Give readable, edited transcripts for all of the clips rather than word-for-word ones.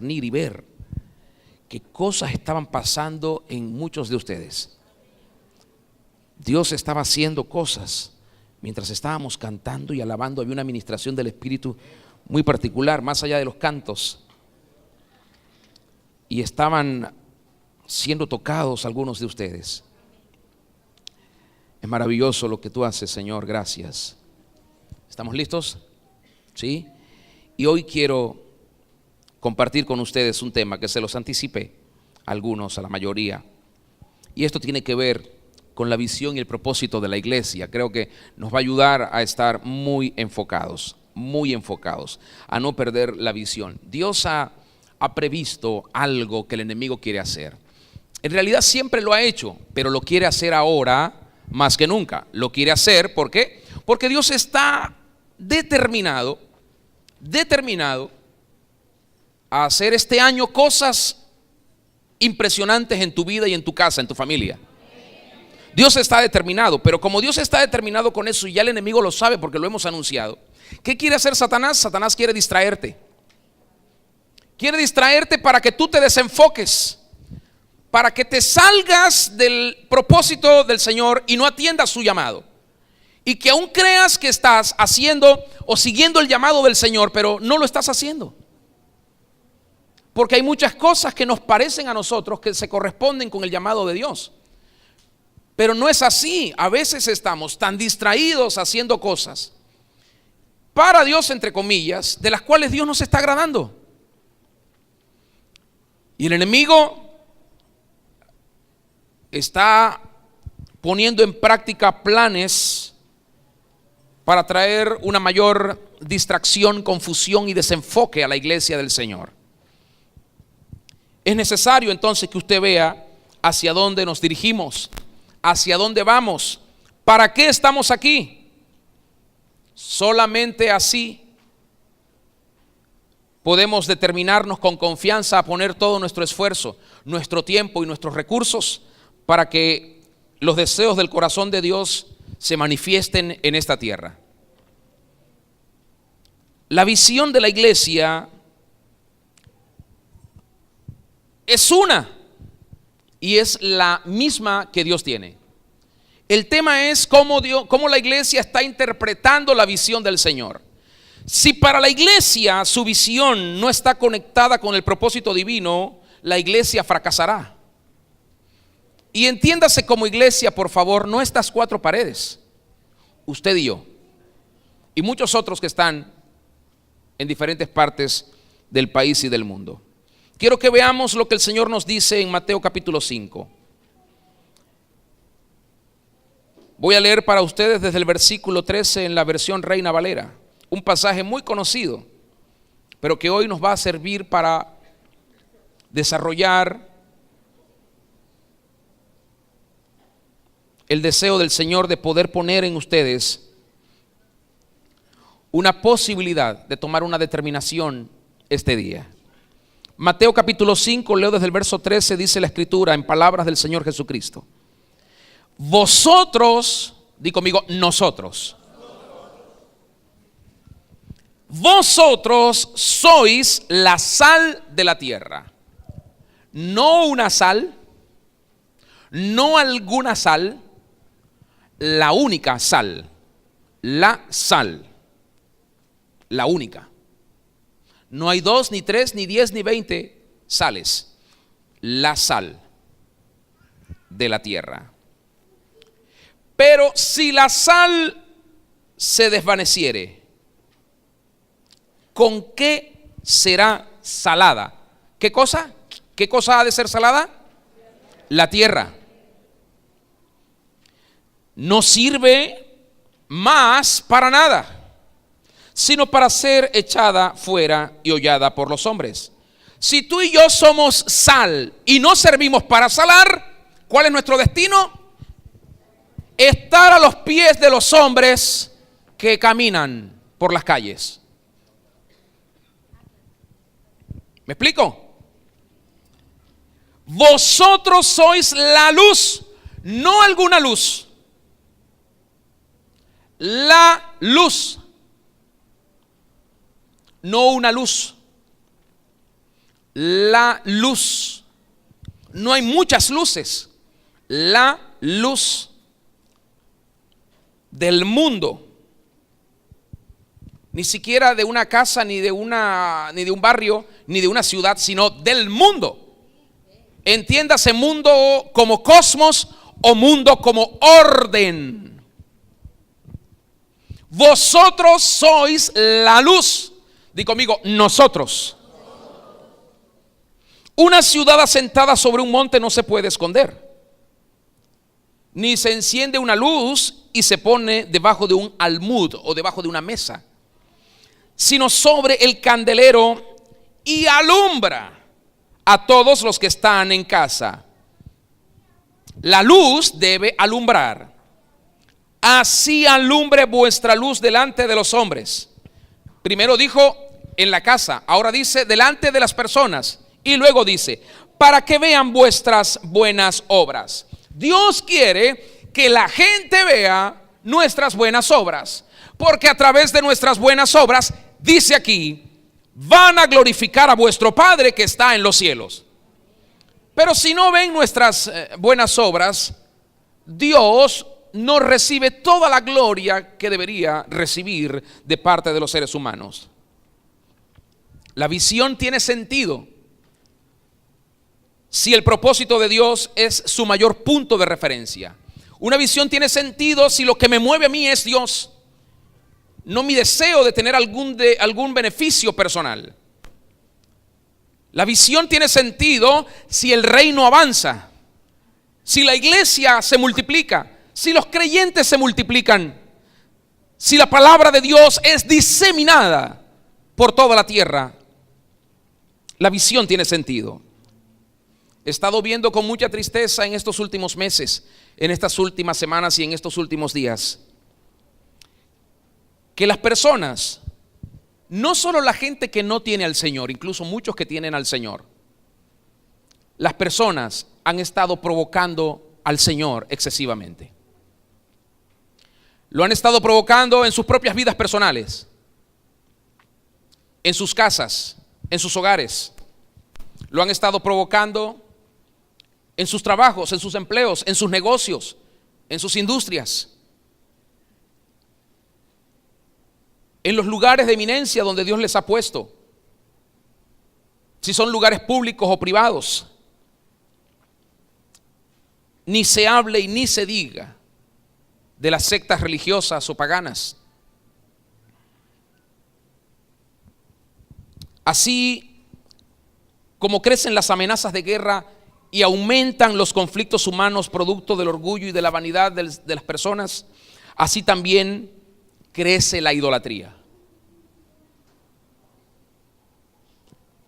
Y ver qué cosas estaban pasando en muchos de ustedes. Dios estaba haciendo cosas mientras estábamos cantando y alabando. Había una administración del Espíritu muy particular, más allá de los cantos, y estaban siendo tocados algunos de ustedes. Es maravilloso lo que tú haces, Señor, gracias. ¿Estamos listos? ¿Sí? Y hoy quiero compartir con ustedes un tema que se los anticipé a algunos, a la mayoría. Y esto tiene que ver con la visión y el propósito de la iglesia. Creo que nos va a ayudar a estar muy enfocados, a no perder la visión. Dios ha previsto algo que el enemigo quiere hacer. En realidad siempre lo ha hecho, pero lo quiere hacer ahora más que nunca. Lo quiere hacer, ¿por qué? Porque Dios está determinado a hacer este año cosas impresionantes en tu vida y en tu casa, en tu familia. Dios está determinado, pero como Dios está determinado con eso y ya el enemigo lo sabe porque lo hemos anunciado, ¿qué quiere hacer Satanás? Satanás quiere distraerte. Quiere distraerte para que tú te desenfoques, para que te salgas del propósito del Señor y no atiendas su llamado. Y que aún creas que estás haciendo o siguiendo el llamado del Señor, pero no lo estás haciendo. Porque hay muchas cosas que nos parecen a nosotros que se corresponden con el llamado de Dios. Pero no es así. A veces estamos tan distraídos haciendo cosas para Dios, entre comillas, de las cuales Dios nos está agradando. Y el enemigo está poniendo en práctica planes para traer una mayor distracción, confusión y desenfoque a la iglesia del Señor. Es necesario entonces que usted vea hacia dónde nos dirigimos, hacia dónde vamos, para qué estamos aquí. Solamente así podemos determinarnos con confianza a poner todo nuestro esfuerzo, nuestro tiempo y nuestros recursos para que los deseos del corazón de Dios se manifiesten en esta tierra. La visión de la iglesia es una y es la misma que Dios tiene. El tema es cómo la iglesia está interpretando la visión del Señor. Si para la iglesia su visión no está conectada con el propósito divino, la iglesia fracasará. Y entiéndase como iglesia, por favor, no estas cuatro paredes, usted y yo, y muchos otros que están en diferentes partes del país y del mundo. Quiero que veamos lo que el Señor nos dice en Mateo capítulo 5. Voy a leer para ustedes desde el versículo 13 en la versión Reina Valera, un pasaje muy conocido, pero que hoy nos va a servir para desarrollar el deseo del Señor de poder poner en ustedes una posibilidad de tomar una determinación este día. Mateo capítulo 5, leo desde el verso 13, dice la escritura en palabras del Señor Jesucristo: vosotros, di conmigo, nosotros. Vosotros sois la sal de la tierra. No una sal, no alguna sal, la única sal, la sal, la única. No hay 2, ni 3, ni 10, ni 20 sales. La sal de la tierra. Pero si la sal se desvaneciere, ¿con qué será salada? ¿Qué cosa? ¿Qué cosa ha de ser salada? La tierra. No sirve más para nada, sino para ser echada fuera y hollada por los hombres. Si tú y yo somos sal y no servimos para salar, ¿cuál es nuestro destino? Estar a los pies de los hombres que caminan por las calles. ¿Me explico? Vosotros sois la luz, no alguna luz. La luz, no una luz. la luz. No hay muchas luces. La luz del mundo. Ni siquiera de una casa, ni de un barrio, ni de una ciudad, sino del mundo. Entiéndase mundo como cosmos o mundo como orden. Vosotros sois la luz. Di conmigo, nosotros. Una ciudad asentada sobre un monte no se puede esconder. Ni se enciende una luz y se pone debajo de un almud o debajo de una mesa, sino sobre el candelero y alumbra a todos los que están en casa. La luz debe alumbrar. Así alumbre vuestra luz delante de los hombres. Primero dijo en la casa, ahora dice delante de las personas, y luego dice, para que vean vuestras buenas obras. Dios quiere que la gente vea nuestras buenas obras, porque a través de nuestras buenas obras, dice aquí, van a glorificar a vuestro Padre que está en los cielos. Pero si no ven nuestras buenas obras, Dios no recibe toda la gloria que debería recibir de parte de los seres humanos. La visión tiene sentido si el propósito de Dios es su mayor punto de referencia. Una visión tiene sentido si lo que me mueve a mí es Dios, no mi deseo de tener algún beneficio personal. La visión tiene sentido si el reino avanza, si la iglesia se multiplica, si los creyentes se multiplican, si la palabra de Dios es diseminada por toda la tierra. La visión tiene sentido. He estado viendo con mucha tristeza en estos últimos meses, en estas últimas semanas y en estos últimos días, que las personas, no solo la gente que no tiene al Señor, incluso muchos que tienen al Señor, las personas han estado provocando al Señor excesivamente. Lo han estado provocando en sus propias vidas personales, en sus casas, en sus hogares. Lo han estado provocando en sus trabajos, en sus empleos, en sus negocios, en sus industrias, en los lugares de eminencia donde Dios les ha puesto, si son lugares públicos o privados. Ni se hable y ni se diga de las sectas religiosas o paganas. Así como crecen las amenazas de guerra y aumentan los conflictos humanos producto del orgullo y de la vanidad de las personas, así también crece la idolatría.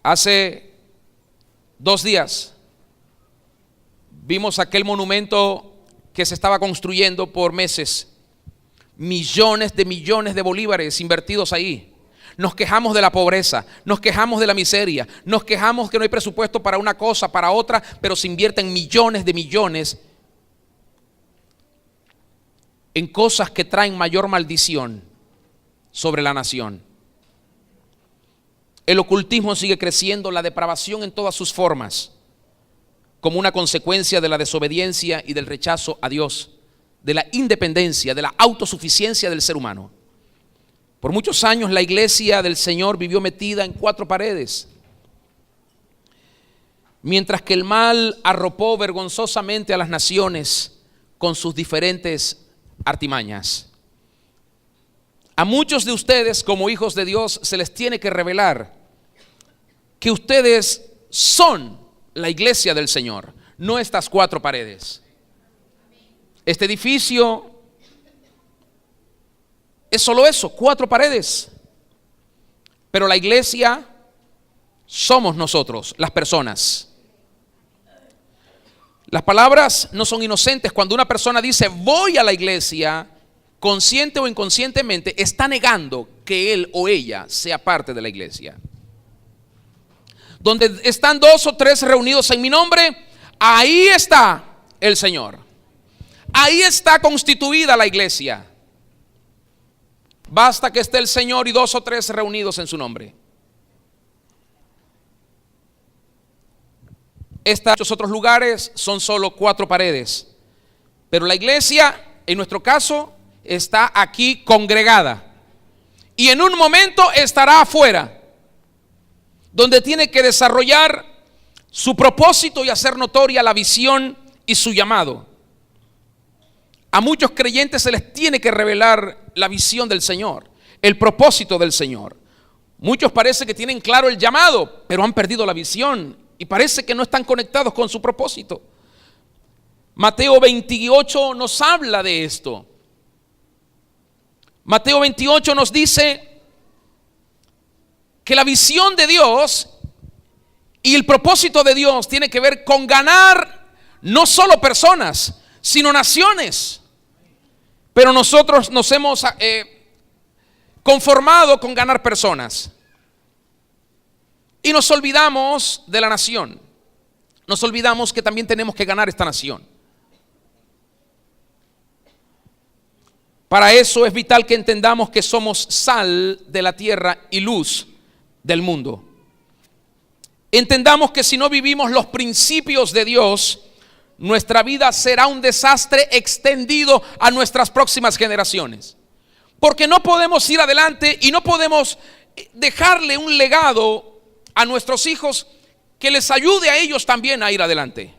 Hace 2 días vimos aquel monumento que se estaba construyendo por meses, millones de bolívares invertidos ahí. Nos quejamos de la pobreza, nos quejamos de la miseria, nos quejamos que no hay presupuesto para una cosa, para otra, pero se invierten millones de millones en cosas que traen mayor maldición sobre la nación. El ocultismo sigue creciendo, la depravación en todas sus formas, como una consecuencia de la desobediencia y del rechazo a Dios, de la independencia, de la autosuficiencia del ser humano. Por muchos años la iglesia del Señor vivió metida en 4 paredes, mientras que el mal arropó vergonzosamente a las naciones con sus diferentes artimañas. A muchos de ustedes, como hijos de Dios, se les tiene que revelar que ustedes son la iglesia del Señor, no estas 4 paredes. Este edificio es solo eso, 4 paredes. Pero la iglesia somos nosotros, las personas. Las palabras no son inocentes. Cuando una persona dice voy a la iglesia, consciente o inconscientemente, está negando que él o ella sea parte de la iglesia. Donde están 2 o 3 reunidos en mi nombre, ahí está el Señor. Ahí está constituida la iglesia. Basta que esté el Señor y 2 o 3 reunidos en su nombre. Muchos otros lugares son solo 4 paredes. Pero la iglesia, en nuestro caso, está aquí congregada. Y en un momento estará afuera, donde tiene que desarrollar su propósito y hacer notoria la visión y su llamado. A muchos creyentes se les tiene que revelar la visión del Señor, el propósito del Señor. Muchos parece que tienen claro el llamado, pero han perdido la visión y parece que no están conectados con su propósito. Mateo 28 nos habla de esto. Mateo 28 nos dice que la visión de Dios y el propósito de Dios tiene que ver con ganar no solo personas, sino naciones. Pero nosotros nos hemos conformado con ganar personas y nos olvidamos de la nación. Nos olvidamos que también tenemos que ganar esta nación. Para eso es vital que entendamos que somos sal de la tierra y luz del mundo. Entendamos que si no vivimos los principios de Dios, nuestra vida será un desastre extendido a nuestras próximas generaciones. Porque no podemos ir adelante y no podemos dejarle un legado a nuestros hijos que les ayude a ellos también a ir adelante.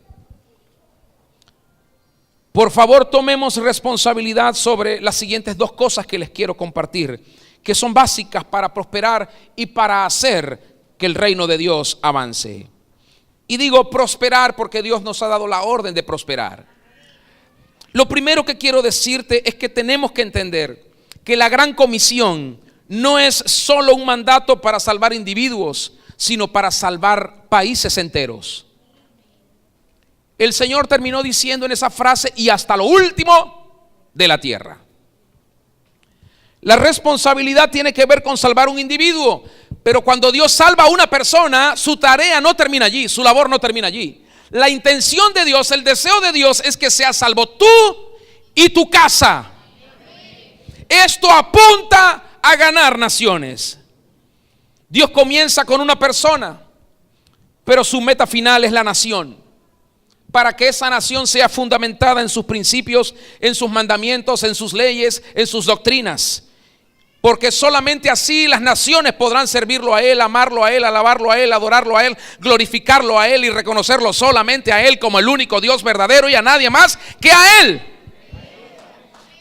Por favor, tomemos responsabilidad sobre las siguientes 2 cosas que les quiero compartir, que son básicas para prosperar y para hacer que el reino de Dios avance. Y digo prosperar porque Dios nos ha dado la orden de prosperar. Lo primero que quiero decirte es que tenemos que entender que la gran comisión no es solo un mandato para salvar individuos, sino para salvar países enteros. El Señor terminó diciendo en esa frase: y hasta lo último de la tierra. La responsabilidad tiene que ver con salvar un individuo, pero cuando Dios salva a una persona, su tarea no termina allí, su labor no termina allí. La intención de Dios, el deseo de Dios es que seas salvo tú y tu casa. Esto apunta a ganar naciones. Dios comienza con una persona, pero su meta final es la nación. Para que esa nación sea fundamentada en sus principios, en sus mandamientos, en sus leyes, en sus doctrinas. Porque solamente así las naciones podrán servirlo a Él, amarlo a Él, alabarlo a Él, adorarlo a Él, glorificarlo a Él y reconocerlo solamente a Él como el único Dios verdadero y a nadie más que a Él.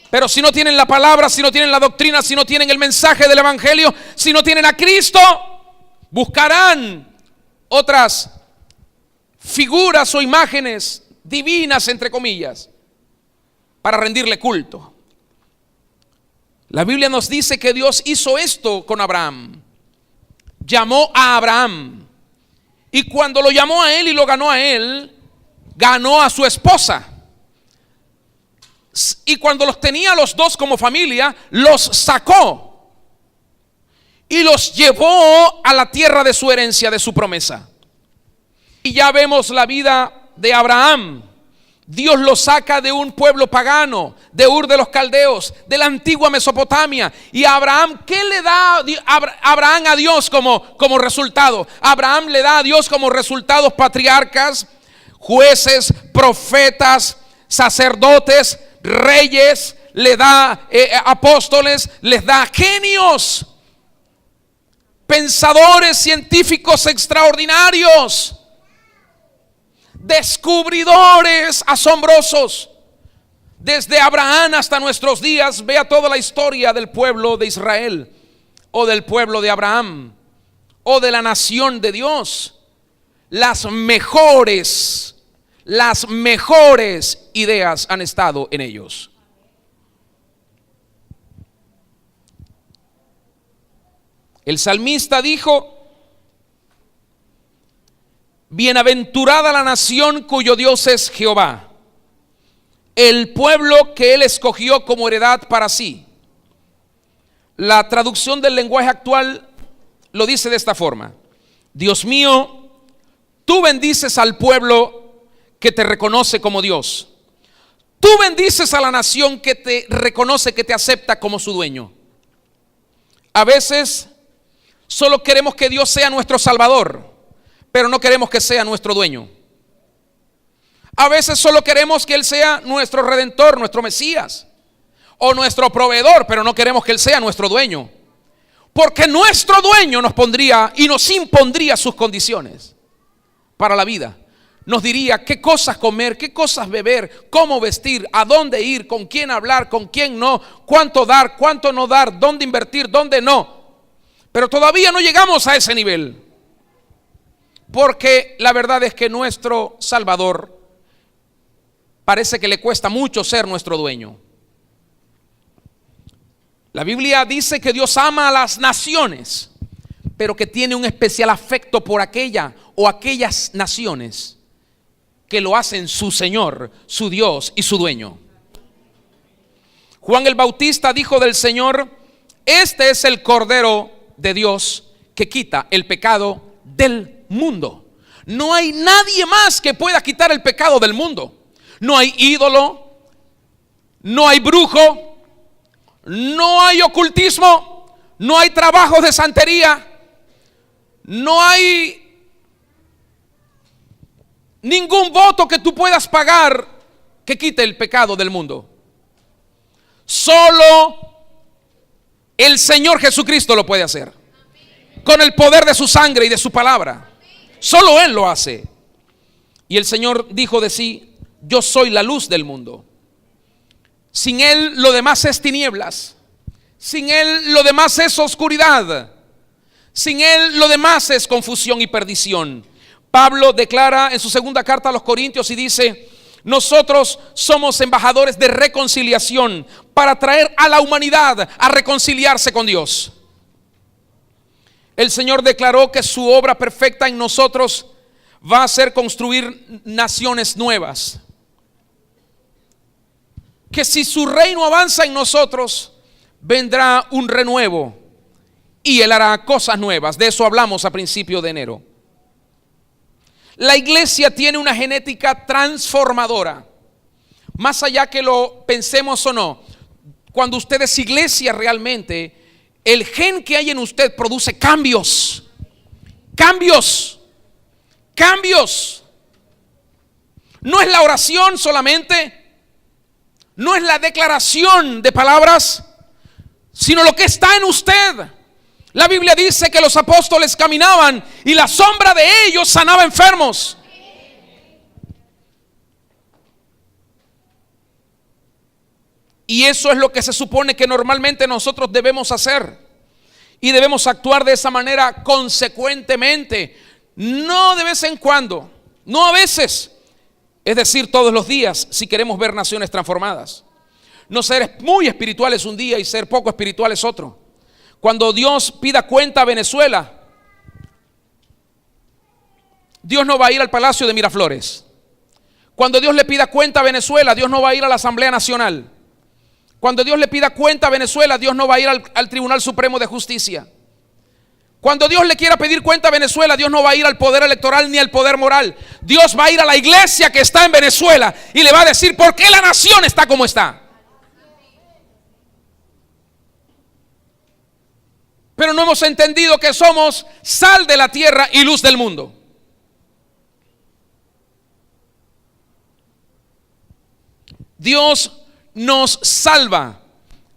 Pero si no tienen la palabra, si no tienen la doctrina, si no tienen el mensaje del evangelio, si no tienen a Cristo, buscarán otras figuras o imágenes divinas, entre comillas, para rendirle culto. La Biblia nos dice que Dios hizo esto con Abraham. Llamó a Abraham, y cuando lo llamó a él y lo ganó a él, ganó a su esposa. Y cuando los tenía los dos como familia, los sacó y los llevó a la tierra de su herencia, de su promesa. Y ya vemos la vida de Abraham. Dios lo saca de un pueblo pagano, de Ur de los Caldeos, de la antigua Mesopotamia. Y a Abraham, ¿qué le da Abraham a Dios como resultado? Abraham le da a Dios como resultados patriarcas, jueces, profetas, sacerdotes, reyes, le da apóstoles, les da genios, pensadores científicos extraordinarios, descubridores asombrosos. Desde Abraham hasta nuestros días, vea toda la historia del pueblo de Israel, o del pueblo de Abraham, o de la nación de Dios. Las mejores ideas han estado en ellos. El salmista dijo: bienaventurada la nación cuyo Dios es Jehová, el pueblo que Él escogió como heredad para sí. La traducción del lenguaje actual lo dice de esta forma: Dios mío, tú bendices al pueblo que te reconoce como Dios. Tú bendices a la nación que te reconoce, que te acepta como su dueño. A veces solo queremos que Dios sea nuestro Salvador, pero no queremos que sea nuestro dueño. A veces solo queremos que Él sea nuestro redentor, nuestro Mesías o nuestro proveedor, pero no queremos que Él sea nuestro dueño. Porque nuestro dueño nos pondría y nos impondría sus condiciones para la vida. Nos diría qué cosas comer, qué cosas beber, cómo vestir, a dónde ir, con quién hablar, con quién no, cuánto dar, cuánto no dar, dónde invertir, dónde no. Pero todavía no llegamos a ese nivel. Porque la verdad es que nuestro Salvador parece que le cuesta mucho ser nuestro dueño. La Biblia dice que Dios ama a las naciones, pero que tiene un especial afecto por aquella o aquellas naciones que lo hacen su Señor, su Dios y su dueño. Juan el Bautista dijo del Señor: este es el Cordero de Dios que quita el pecado del mundo. No hay nadie más que pueda quitar el pecado del mundo. No hay ídolo, no hay brujo, no hay ocultismo, no hay trabajos de santería, no hay ningún voto que tú puedas pagar que quite el pecado del mundo. Solo el Señor Jesucristo lo puede hacer, con el poder de su sangre y de su palabra. Solo Él lo hace. Y el Señor dijo de sí: yo soy la luz del mundo. Sin Él lo demás es tinieblas. Sin Él lo demás es oscuridad. Sin Él lo demás es confusión y perdición. Pablo declara en su segunda carta a los Corintios y dice: nosotros somos embajadores de reconciliación para traer a la humanidad a reconciliarse con Dios. El Señor declaró que su obra perfecta en nosotros va a ser construir naciones nuevas. Que si su reino avanza en nosotros, vendrá un renuevo y Él hará cosas nuevas. De eso hablamos a principio de enero. La iglesia tiene una genética transformadora. Más allá que lo pensemos o no, cuando usted es iglesia realmente, el gen que hay en usted produce cambios. Cambios. Cambios. No es la oración solamente, no es la declaración de palabras, sino lo que está en usted. La Biblia dice que los apóstoles caminaban y la sombra de ellos sanaba enfermos. Y eso es lo que se supone que normalmente nosotros debemos hacer. Y debemos actuar de esa manera consecuentemente. No de vez en cuando, no a veces. Es decir, todos los días, si queremos ver naciones transformadas. No ser muy espirituales un día y ser poco espirituales otro. Cuando Dios pida cuenta a Venezuela, Dios no va a ir al Palacio de Miraflores. Cuando Dios le pida cuenta a Venezuela, Dios no va a ir a la Asamblea Nacional. Cuando Dios le pida cuenta a Venezuela, Dios no va a ir al Tribunal Supremo de Justicia. Cuando Dios le quiera pedir cuenta a Venezuela, Dios no va a ir al poder electoral ni al poder moral. Dios va a ir a la iglesia que está en Venezuela y le va a decir por qué la nación está como está. Pero no hemos entendido que somos sal de la tierra y luz del mundo. Dios nos salva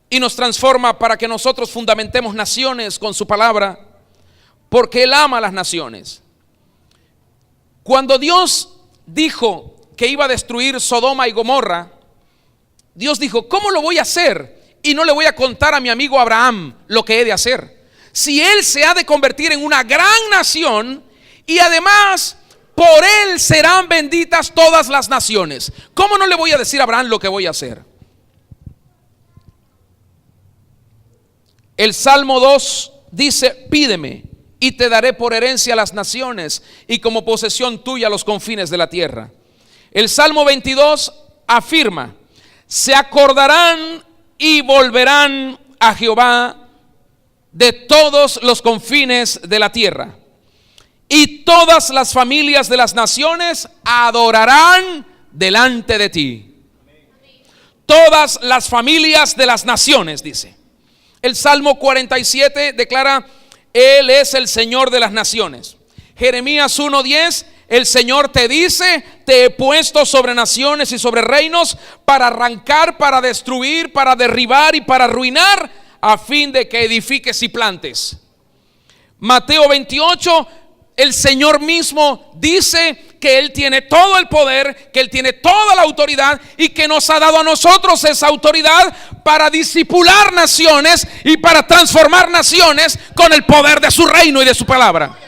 y nos transforma para que nosotros fundamentemos naciones con su palabra, porque Él ama a las naciones. Cuando Dios dijo que iba a destruir Sodoma y Gomorra, Dios dijo: ¿cómo lo voy a hacer? Y no le voy a contar a mi amigo Abraham lo que he de hacer. Si él se ha de convertir en una gran nación y además por él serán benditas todas las naciones, ¿cómo no le voy a decir a Abraham lo que voy a hacer? El Salmo 2 dice: pídeme y te daré por herencia las naciones y como posesión tuya los confines de la tierra. El Salmo 22 afirma: se acordarán y volverán a Jehová de todos los confines de la tierra, y todas las familias de las naciones adorarán delante de ti. Todas las familias de las naciones, dice. El Salmo 47 declara: Él es el Señor de las naciones. Jeremías 1:10, el Señor te dice: te he puesto sobre naciones y sobre reinos para arrancar, para destruir, para derribar y para arruinar, a fin de que edifiques y plantes. Mateo 28, el Señor mismo dice que Él tiene todo el poder, que Él tiene toda la autoridad y que nos ha dado a nosotros esa autoridad para discipular naciones y para transformar naciones con el poder de su reino y de su palabra.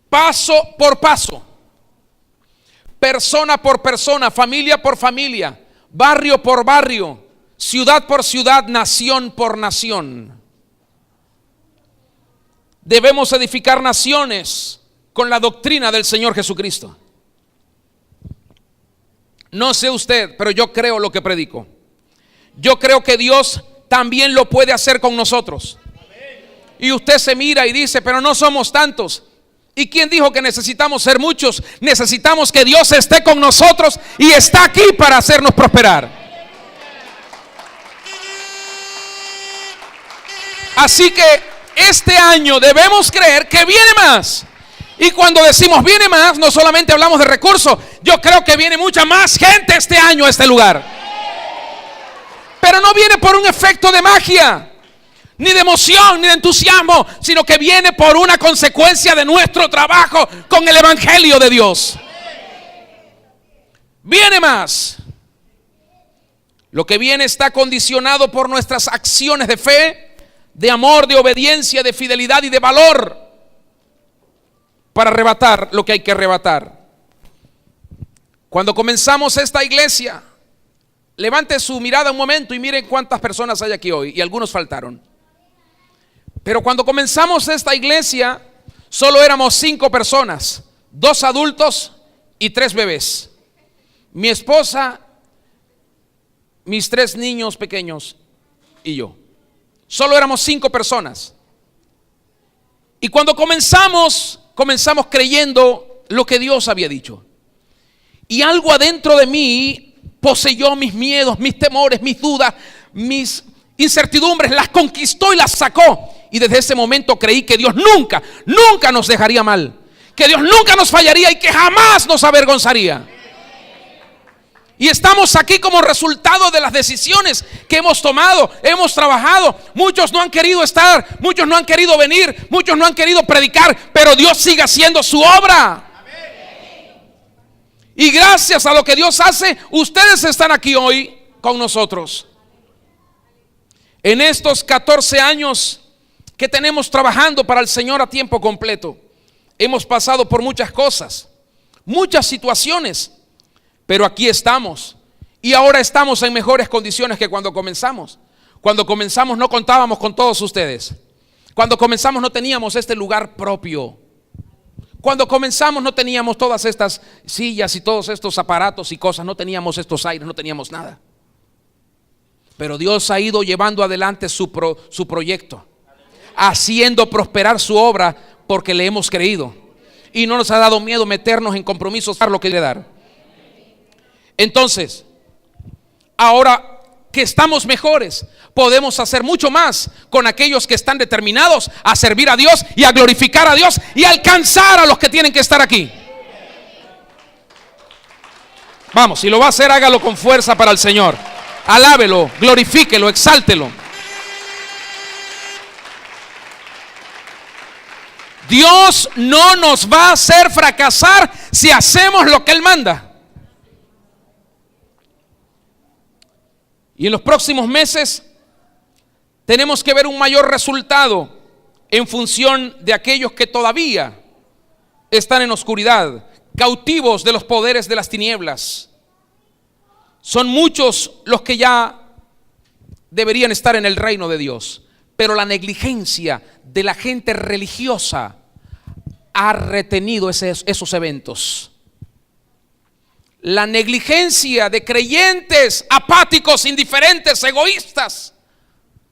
Paso por paso, persona por persona, familia por familia, barrio por barrio, ciudad por ciudad, nación por nación. Debemos edificar naciones con la doctrina del Señor Jesucristo. No sé usted, pero yo creo lo que predico. Yo creo que Dios también lo puede hacer con nosotros. Y usted se mira y dice, pero no somos tantos. ¿Y quién dijo que necesitamos ser muchos? Necesitamos que Dios esté con nosotros y está aquí para hacernos prosperar. Así que este año debemos creer que viene más. Y cuando decimos viene más, no solamente hablamos de recursos. Yo creo que viene mucha más gente este año a este lugar. Pero no viene por un efecto de magia, ni de emoción, ni de entusiasmo, sino que viene por una consecuencia de nuestro trabajo con el Evangelio de Dios. Viene más. Lo que viene está condicionado por nuestras acciones de fe, de amor, de obediencia, de fidelidad y de valor para arrebatar lo que hay que arrebatar. Cuando comenzamos esta iglesia, levante su mirada un momento y miren cuántas personas hay aquí hoy, y algunos faltaron. Pero cuando comenzamos esta iglesia, solo éramos 5 personas, 2 adultos y 3 bebés. Mi esposa, mis 3 niños pequeños y yo. Solo éramos 5 personas. Y cuando comenzamos creyendo lo que Dios había dicho. Y algo adentro de mí poseyó mis miedos, mis temores, mis dudas, mis incertidumbres, las conquistó y las sacó. Y desde ese momento creí que Dios nunca nos dejaría mal, que Dios nunca nos fallaría y que jamás nos avergonzaría. Y estamos aquí como resultado de las decisiones que hemos tomado, hemos trabajado. Muchos no han querido estar, muchos no han querido venir, muchos no han querido predicar, pero Dios sigue haciendo su obra. Y gracias a lo que Dios hace, ustedes están aquí hoy con nosotros. En estos 14 años que tenemos trabajando para el Señor a tiempo completo, hemos pasado por muchas cosas, muchas situaciones, pero aquí estamos. Y ahora estamos en mejores condiciones que cuando comenzamos. Cuando comenzamos no contábamos con todos ustedes. Cuando comenzamos no teníamos este lugar propio. Cuando comenzamos no teníamos todas estas sillas y todos estos aparatos y cosas. No teníamos estos aires, no teníamos nada. Pero Dios ha ido llevando adelante su proyecto, haciendo prosperar su obra porque le hemos creído. Y no nos ha dado miedo meternos en compromisos para lo que le dar. Entonces, ahora que estamos mejores, podemos hacer mucho más con aquellos que están determinados a servir a Dios y a glorificar a Dios y a alcanzar a los que tienen que estar aquí. Vamos, si lo va a hacer, hágalo con fuerza para el Señor. Alábelo, glorifíquelo, exáltelo. Dios no nos va a hacer fracasar si hacemos lo que Él manda. Y en los próximos meses tenemos que ver un mayor resultado en función de aquellos que todavía están en oscuridad, cautivos de los poderes de las tinieblas. Son muchos los que ya deberían estar en el reino de Dios, pero la negligencia de la gente religiosa ha retenido esos eventos. La negligencia de creyentes apáticos, indiferentes, egoístas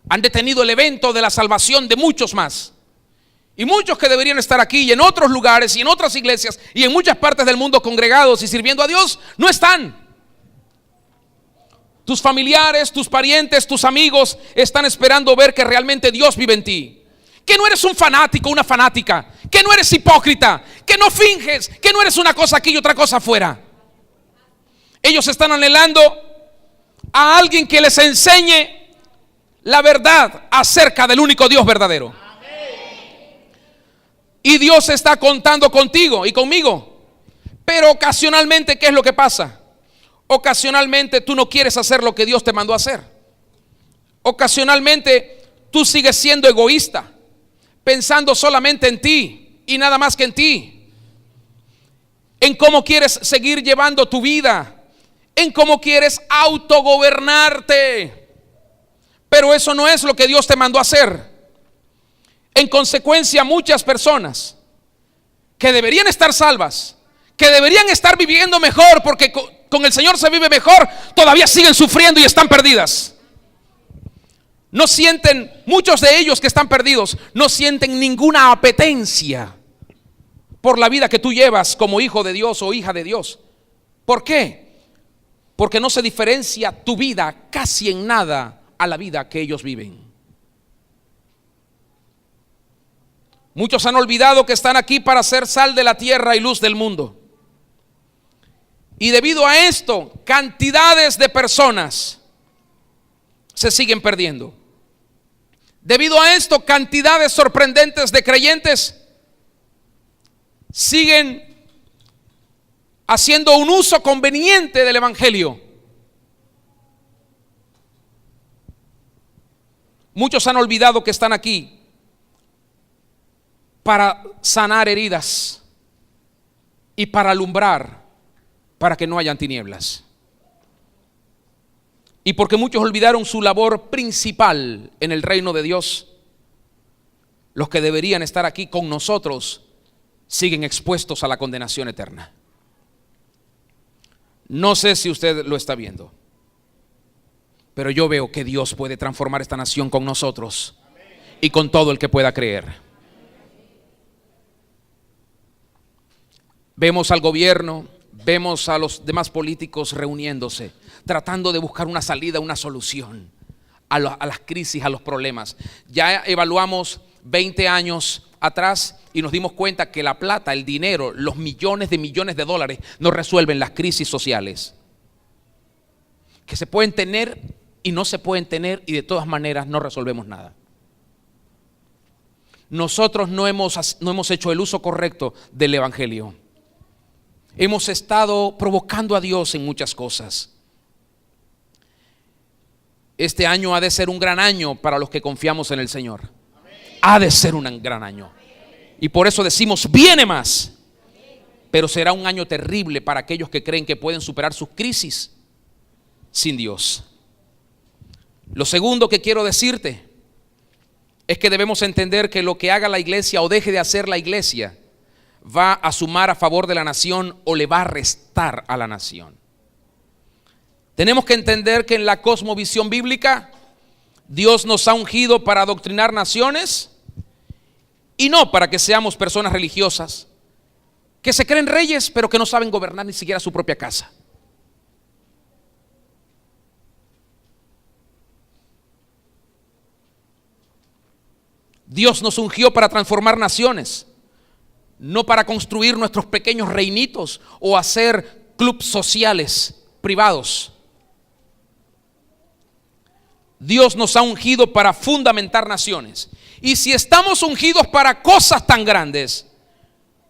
han detenido el evento de la salvación de muchos más. Y muchos que deberían estar aquí y en otros lugares y en otras iglesias y en muchas partes del mundo congregados y sirviendo a Dios, no están. Tus familiares, tus parientes, tus amigos están esperando ver que realmente Dios vive en ti, que no eres un fanático, una fanática, que no eres hipócrita, que no finges, que no eres una cosa aquí y otra cosa afuera. Ellos están anhelando a alguien que les enseñe la verdad acerca del único Dios verdadero. Y Dios está contando contigo y conmigo. Pero ocasionalmente, ¿qué es lo que pasa? Ocasionalmente tú no quieres hacer lo que Dios te mandó a hacer. Ocasionalmente tú sigues siendo egoísta, pensando solamente en ti y nada más que en ti. En cómo quieres seguir llevando tu vida, en cómo quieres autogobernarte. Pero eso no es lo que Dios te mandó a hacer. En consecuencia, muchas personas que deberían estar salvas, que deberían estar viviendo mejor, porque con el Señor se vive mejor, todavía siguen sufriendo y están perdidas. No sienten, muchos de ellos que están perdidos, no sienten ninguna apetencia por la vida que tú llevas como hijo de Dios o hija de Dios. ¿Por qué? Porque no se diferencia tu vida casi en nada a la vida que ellos viven. Muchos han olvidado que están aquí para ser sal de la tierra y luz del mundo. Y debido a esto, cantidades de personas se siguen perdiendo. Debido a esto, cantidades sorprendentes de creyentes siguen haciendo un uso conveniente del evangelio. Muchos han olvidado que están aquí para sanar heridas y para alumbrar, para que no hayan tinieblas. Y porque muchos olvidaron su labor principal en el reino de Dios, los que deberían estar aquí con nosotros siguen expuestos a la condenación eterna. No sé si usted lo está viendo, pero yo veo que Dios puede transformar esta nación con nosotros y con todo el que pueda creer. Vemos al gobierno, vemos a los demás políticos reuniéndose, tratando de buscar una salida, una solución a las crisis, a los problemas. Ya evaluamos 20 años atrás y nos dimos cuenta que la plata, el dinero, los millones de dólares no resuelven las crisis sociales. Que se pueden tener y no se pueden tener, y de todas maneras no resolvemos nada. Nosotros no hemos hecho el uso correcto del evangelio. Hemos estado provocando a Dios en muchas cosas. Este año ha de ser un gran año para los que confiamos en el Señor. Ha de ser un gran año. Y por eso decimos, viene más. Pero será un año terrible para aquellos que creen que pueden superar sus crisis sin Dios. Lo segundo que quiero decirte es que debemos entender que lo que haga la iglesia o deje de hacer la iglesia va a sumar a favor de la nación o le va a restar a la nación. Tenemos que entender que en la cosmovisión bíblica Dios nos ha ungido para adoctrinar naciones y no para que seamos personas religiosas que se creen reyes pero que no saben gobernar ni siquiera su propia casa. Dios nos ungió para transformar naciones, no para construir nuestros pequeños reinitos o hacer clubes sociales privados. Dios nos ha ungido para fundamentar naciones. Y si estamos ungidos para cosas tan grandes,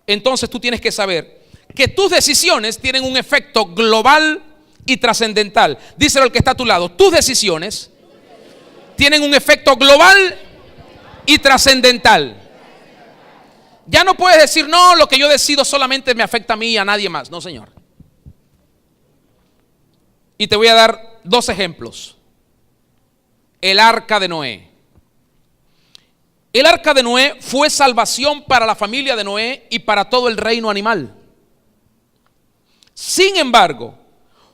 entonces tú tienes que saber que tus decisiones tienen un efecto global y trascendental. Díselo al que está a tu lado, tus decisiones tienen un efecto global y trascendental. Ya no puedes decir, no, lo que yo decido solamente me afecta a mí y a nadie más. No, señor. Y te voy a dar dos ejemplos. El arca de Noé. El arca de Noé fue salvación para la familia de Noé y para todo el reino animal. Sin embargo,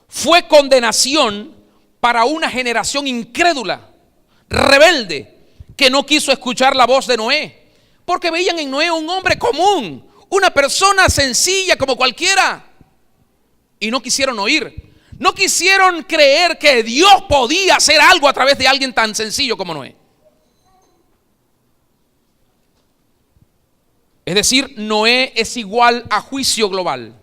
fue condenación para una generación incrédula, rebelde, que no quiso escuchar la voz de Noé. Porque veían en Noé un hombre común, una persona sencilla como cualquiera. Y no quisieron oír. No quisieron creer que Dios podía hacer algo a través de alguien tan sencillo como Noé. Es decir, Noé es igual a juicio global.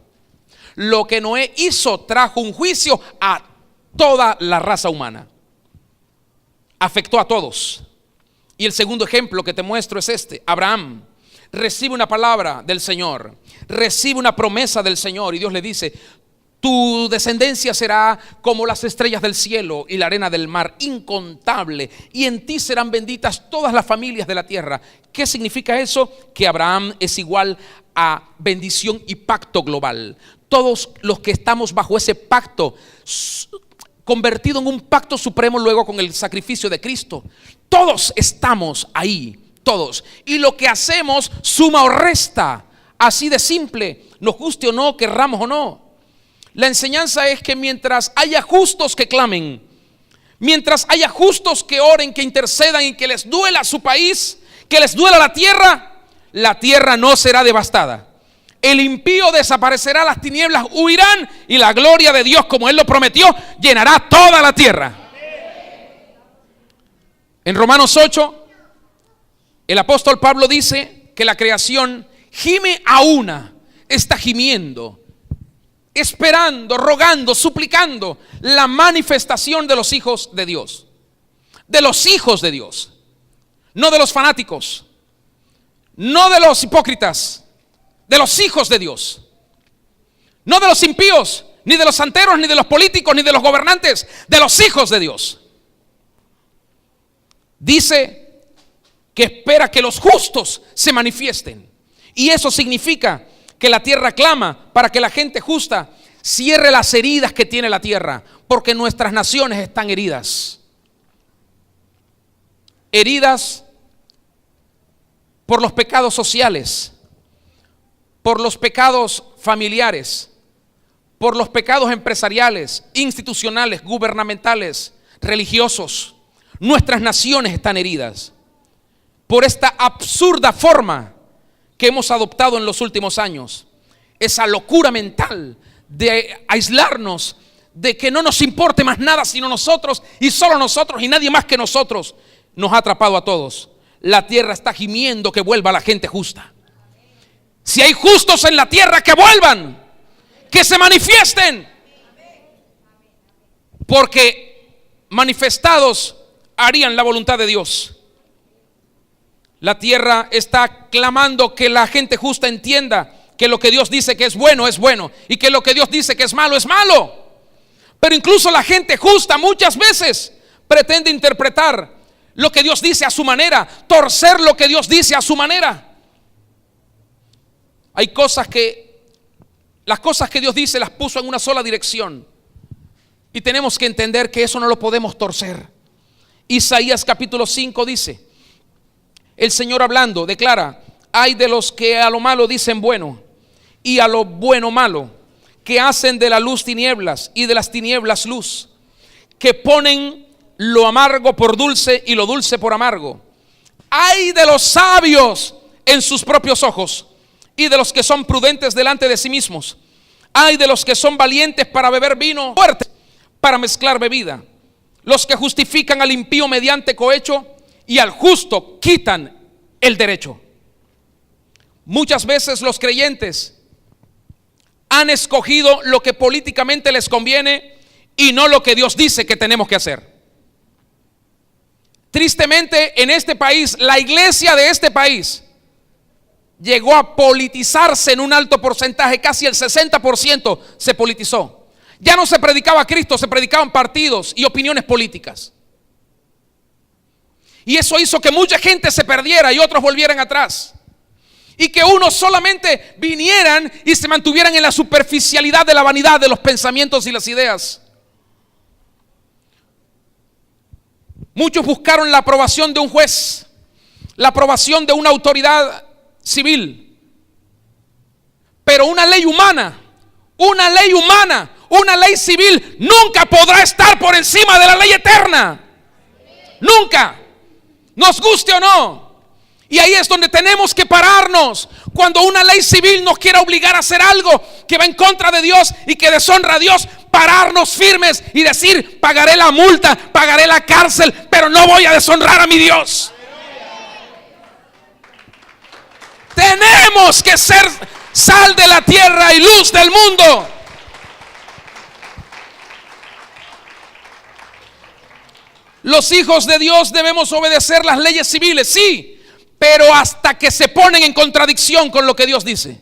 Lo que Noé hizo trajo un juicio a toda la raza humana. Afectó a todos. Y el segundo ejemplo que te muestro es este. Abraham recibe una palabra del Señor, recibe una promesa del Señor, y Dios le dice: tu descendencia será como las estrellas del cielo y la arena del mar, incontable, y en ti serán benditas todas las familias de la tierra. ¿Qué significa eso? Que Abraham es igual a bendición y pacto global. Todos los que estamos bajo ese pacto, convertido en un pacto supremo luego con el sacrificio de Cristo, todos estamos ahí, todos. Y lo que hacemos suma o resta, así de simple, nos guste o no, querramos o no. La enseñanza es que mientras haya justos que clamen, mientras haya justos que oren, que intercedan y que les duela su país, que les duela la tierra no será devastada. El impío desaparecerá, las tinieblas huirán y la gloria de Dios, como Él lo prometió, llenará toda la tierra. En Romanos 8, el apóstol Pablo dice que la creación gime a una, está gimiendo, esperando, rogando, suplicando la manifestación de los hijos de Dios. De los hijos de Dios, no de los fanáticos, no de los hipócritas, de los hijos de Dios, no de los impíos, ni de los santeros, ni de los políticos, ni de los gobernantes, de los hijos de Dios. Dice que espera que los justos se manifiesten, y eso significa que la tierra clama para que la gente justa cierre las heridas que tiene la tierra, porque nuestras naciones están heridas. Heridas por los pecados sociales, por los pecados familiares, por los pecados empresariales, institucionales, gubernamentales, religiosos. Nuestras naciones están heridas por esta absurda forma que hemos adoptado en los últimos años. Esa locura mental de aislarnos, de que no nos importe más nada sino nosotros y solo nosotros y nadie más que nosotros, nos ha atrapado a todos. La tierra está gimiendo que vuelva la gente justa. Si hay justos en la tierra, que vuelvan, que se manifiesten, porque manifestados harían la voluntad de Dios. La tierra está clamando que la gente justa entienda que lo que Dios dice que es bueno y que lo que Dios dice que es malo es malo. Pero incluso la gente justa muchas veces pretende interpretar lo que Dios dice a su manera, torcer lo que Dios dice a su manera. Hay las cosas que Dios dice las puso en una sola dirección, y tenemos que entender que eso no lo podemos torcer. Isaías capítulo 5 dice, el Señor hablando declara: ay de los que a lo malo dicen bueno y a lo bueno malo, que hacen de la luz tinieblas y de las tinieblas luz, que ponen lo amargo por dulce y lo dulce por amargo. Ay de los sabios en sus propios ojos y de los que son prudentes delante de sí mismos. Ay de los que son valientes para beber vino fuerte, para mezclar bebida. Los que justifican al impío mediante cohecho y al justo quitan el derecho. Muchas veces los creyentes han escogido lo que políticamente les conviene y no lo que Dios dice que tenemos que hacer. Tristemente, en este país, la iglesia de este país llegó a politizarse en un alto porcentaje, casi el 60% se politizó. Ya no se predicaba a Cristo, se predicaban partidos y opiniones políticas. Y eso hizo que mucha gente se perdiera y otros volvieran atrás. Y que unos solamente vinieran y se mantuvieran en la superficialidad de la vanidad de los pensamientos y las ideas. Muchos buscaron la aprobación de un juez, la aprobación de una autoridad civil. Pero una ley humana, una ley civil nunca podrá estar por encima de la ley eterna. Nunca, nos guste o no. Y ahí es donde tenemos que pararnos. Cuando una ley civil nos quiera obligar a hacer algo que va en contra de Dios y que deshonra a Dios, pararnos firmes y decir: pagaré la multa, pagaré la cárcel, pero no voy a deshonrar a mi Dios. Tenemos que ser sal de la tierra y luz del mundo. Los hijos de Dios debemos obedecer las leyes civiles, sí, pero hasta que se ponen en contradicción con lo que Dios dice.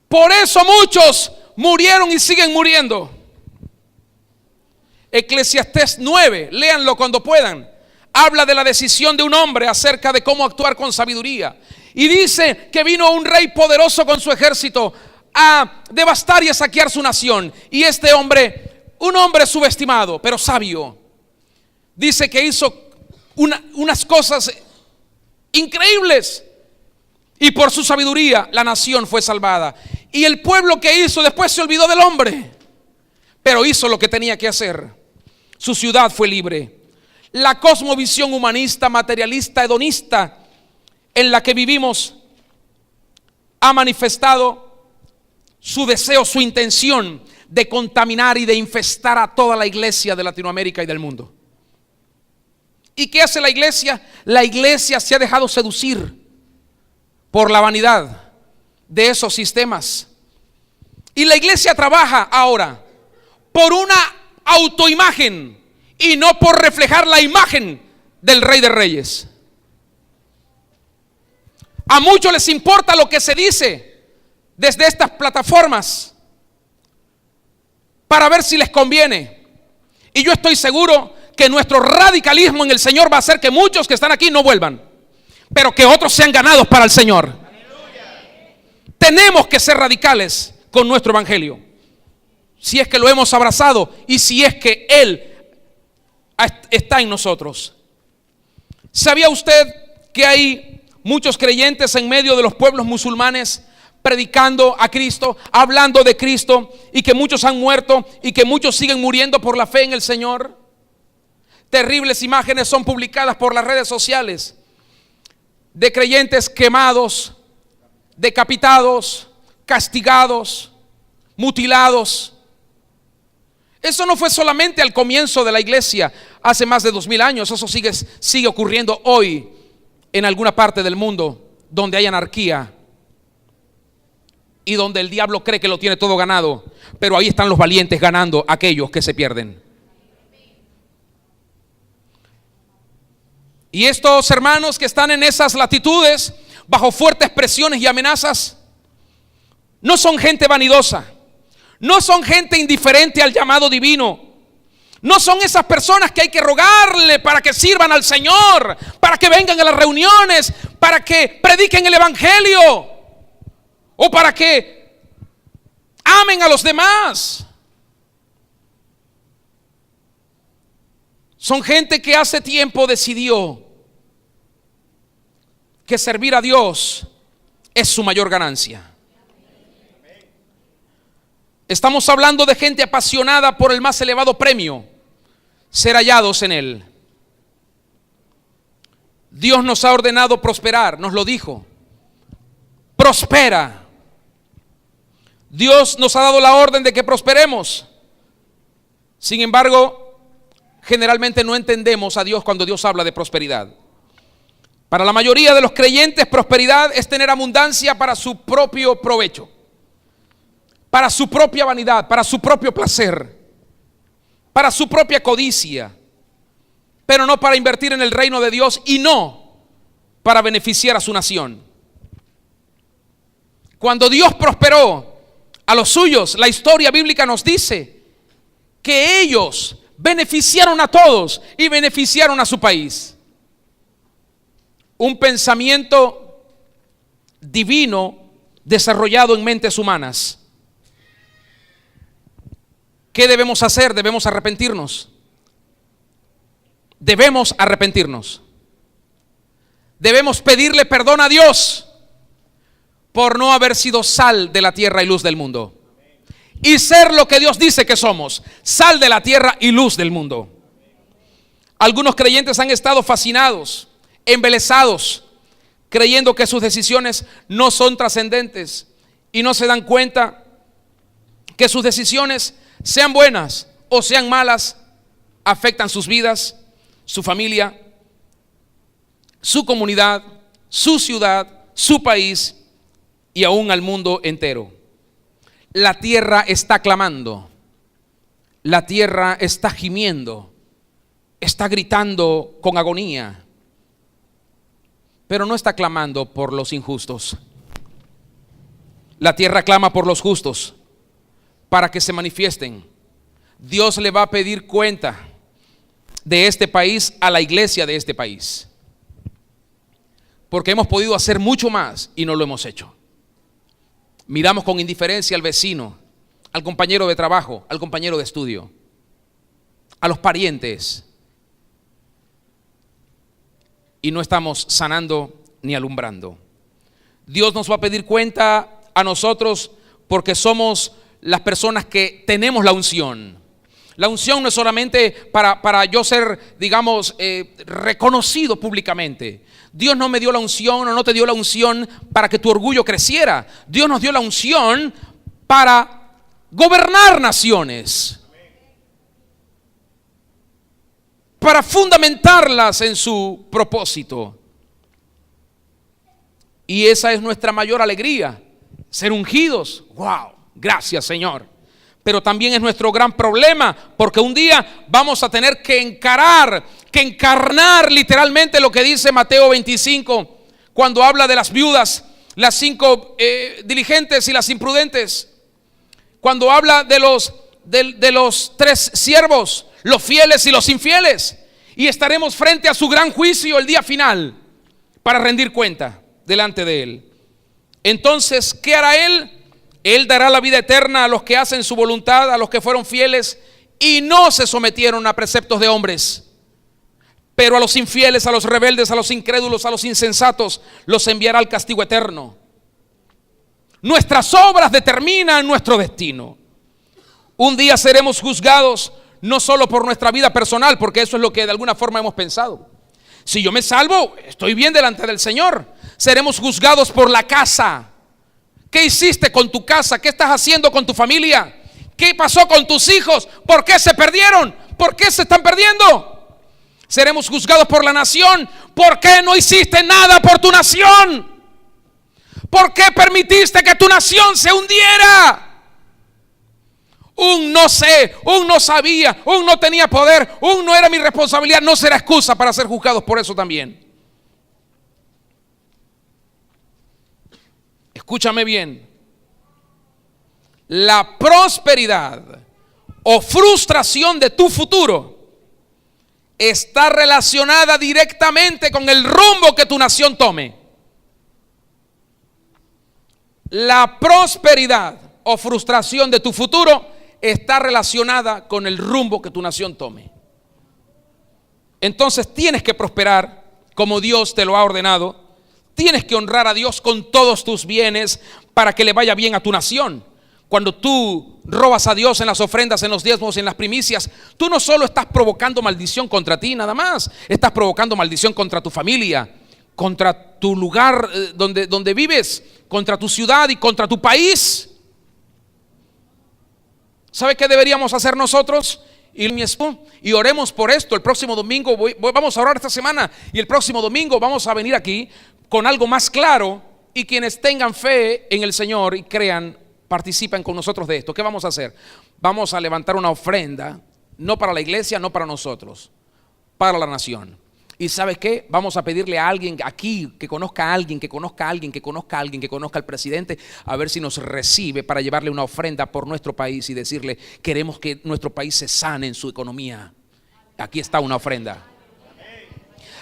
Por eso muchos murieron y siguen muriendo. Eclesiastés 9, léanlo cuando puedan, habla de la decisión de un hombre acerca de cómo actuar con sabiduría. Y dice que vino un rey poderoso con su ejército a devastar y a saquear su nación. Y este hombre, un hombre subestimado, pero sabio, dice que hizo unas cosas increíbles. Y por su sabiduría la nación fue salvada. Y el pueblo que hizo después se olvidó del hombre, pero hizo lo que tenía que hacer. Su ciudad fue libre. La cosmovisión humanista, materialista, hedonista en la que vivimos ha manifestado su deseo, su intención de contaminar y de infestar a toda la iglesia de Latinoamérica y del mundo. ¿Y qué hace la iglesia? La iglesia se ha dejado seducir por la vanidad de esos sistemas. Y la iglesia trabaja ahora por una autoimagen y no por reflejar la imagen del Rey de Reyes. A muchos les importa lo que se dice desde estas plataformas para ver si les conviene. Y yo estoy seguro que nuestro radicalismo en el Señor va a hacer que muchos que están aquí no vuelvan, pero que otros sean ganados para el Señor. ¡Aleluya! Tenemos que ser radicales con nuestro evangelio, si es que lo hemos abrazado y si es que Él está en nosotros. ¿Sabía usted que hay muchos creyentes en medio de los pueblos musulmanes predicando a Cristo, hablando de Cristo, y que muchos han muerto y que muchos siguen muriendo por la fe en el Señor? Terribles imágenes son publicadas por las redes sociales de creyentes quemados, decapitados, castigados, mutilados. Eso no fue solamente al comienzo de la iglesia hace más de 2000 años. Eso sigue ocurriendo hoy en alguna parte del mundo donde hay anarquía y donde el diablo cree que lo tiene todo ganado, pero ahí están los valientes ganando a aquellos que se pierden. Y estos hermanos que están en esas latitudes bajo fuertes presiones y amenazas no son gente vanidosa, no son gente indiferente al llamado divino, no son esas personas que hay que rogarle para que sirvan al Señor, para que vengan a las reuniones, para que prediquen el evangelio o para que amen a los demás. Son gente que hace tiempo decidió que servir a Dios es su mayor ganancia. Estamos hablando de gente apasionada por el más elevado premio, ser hallados en Él. Dios nos ha ordenado prosperar, nos lo dijo. Prospera. Dios nos ha dado la orden de que prosperemos. Sin embargo, generalmente no entendemos a Dios cuando Dios habla de prosperidad. Para la mayoría de los creyentes, prosperidad es tener abundancia para su propio provecho, para su propia vanidad, para su propio placer, para su propia codicia, pero no para invertir en el reino de Dios y no para beneficiar a su nación. Cuando Dios prosperó a los suyos, la historia bíblica nos dice que ellos beneficiaron a todos y beneficiaron a su país. Un pensamiento divino desarrollado en mentes humanas. ¿Qué debemos hacer? Debemos arrepentirnos. Debemos arrepentirnos. Debemos pedirle perdón a Dios por no haber sido sal de la tierra y luz del mundo. Y ser lo que Dios dice que somos, sal de la tierra y luz del mundo. Algunos creyentes han estado fascinados, embelesados, creyendo que sus decisiones no son trascendentes y no se dan cuenta que sus decisiones, sean buenas o sean malas, afectan sus vidas, su familia, su comunidad su ciudad, su país y aún al mundo entero. La tierra está clamando, la tierra está gimiendo, está gritando con agonía, pero no está clamando por los injustos. La tierra clama por los justos para que se manifiesten. Dios le va a pedir cuenta de este país a la iglesia de este país, porque hemos podido hacer mucho más y no lo hemos hecho. Miramos con indiferencia al vecino, al compañero de trabajo, al compañero de estudio, a los parientes, y no estamos sanando ni alumbrando. Dios nos va a pedir cuenta a nosotros porque somos las personas que tenemos la unción. La unción no es solamente para yo ser, digamos, reconocido públicamente. Dios no me dio la unción o no te dio la unción para que tu orgullo creciera. Dios nos dio la unción para gobernar naciones, para fundamentarlas en su propósito. Y esa es nuestra mayor alegría, ser ungidos. ¡Wow! Gracias, Señor. Pero también es nuestro gran problema, porque un día vamos a tener que encarnar literalmente lo que dice Mateo 25, cuando habla de las viudas, las 5 diligentes y las imprudentes, cuando habla de los 3 siervos, los fieles y los infieles, y estaremos frente a su gran juicio el día final para rendir cuenta delante de Él. Entonces, ¿qué hará Él? Él dará la vida eterna a los que hacen su voluntad, a los que fueron fieles y no se sometieron a preceptos de hombres. Pero a los infieles, a los rebeldes, a los incrédulos, a los insensatos, los enviará al castigo eterno. Nuestras obras determinan nuestro destino. Un día seremos juzgados no solo por nuestra vida personal, porque eso es lo que de alguna forma hemos pensado. Si yo me salvo, estoy bien delante del Señor. Seremos juzgados por la casa. ¿Qué hiciste con tu casa? ¿Qué estás haciendo con tu familia? ¿Qué pasó con tus hijos? ¿Por qué se perdieron? ¿Por qué se están perdiendo? Seremos juzgados por la nación. ¿Por qué no hiciste nada por tu nación? ¿Por qué permitiste que tu nación se hundiera? Un no sé, un no sabía, un no tenía poder, un no era mi responsabilidad. No será excusa para ser juzgados por eso también. Escúchame bien. La prosperidad o frustración de tu futuro está relacionada directamente con el rumbo que tu nación tome. La prosperidad o frustración de tu futuro está relacionada con el rumbo que tu nación tome. Entonces tienes que prosperar como Dios te lo ha ordenado. Tienes que honrar a Dios con todos tus bienes para que le vaya bien a tu nación. Cuando tú robas a Dios en las ofrendas, en los diezmos, en las primicias, tú no solo estás provocando maldición contra ti nada más, estás provocando maldición contra tu familia, contra tu lugar donde vives, contra tu ciudad y contra tu país. ¿Sabe qué deberíamos hacer nosotros? Y oremos por esto. El próximo domingo vamos a orar esta semana, y el próximo domingo vamos a venir aquí con algo más claro, y quienes tengan fe en el Señor y crean, participen con nosotros de esto. ¿Qué vamos a hacer? Vamos a levantar una ofrenda, no para la iglesia, no para nosotros, para la nación. ¿Y sabes qué? Vamos a pedirle a alguien aquí que conozca a alguien, que conozca a alguien, que conozca a alguien, que conozca al presidente, a ver si nos recibe para llevarle una ofrenda por nuestro país y decirle: queremos que nuestro país se sane en su economía. Aquí está una ofrenda.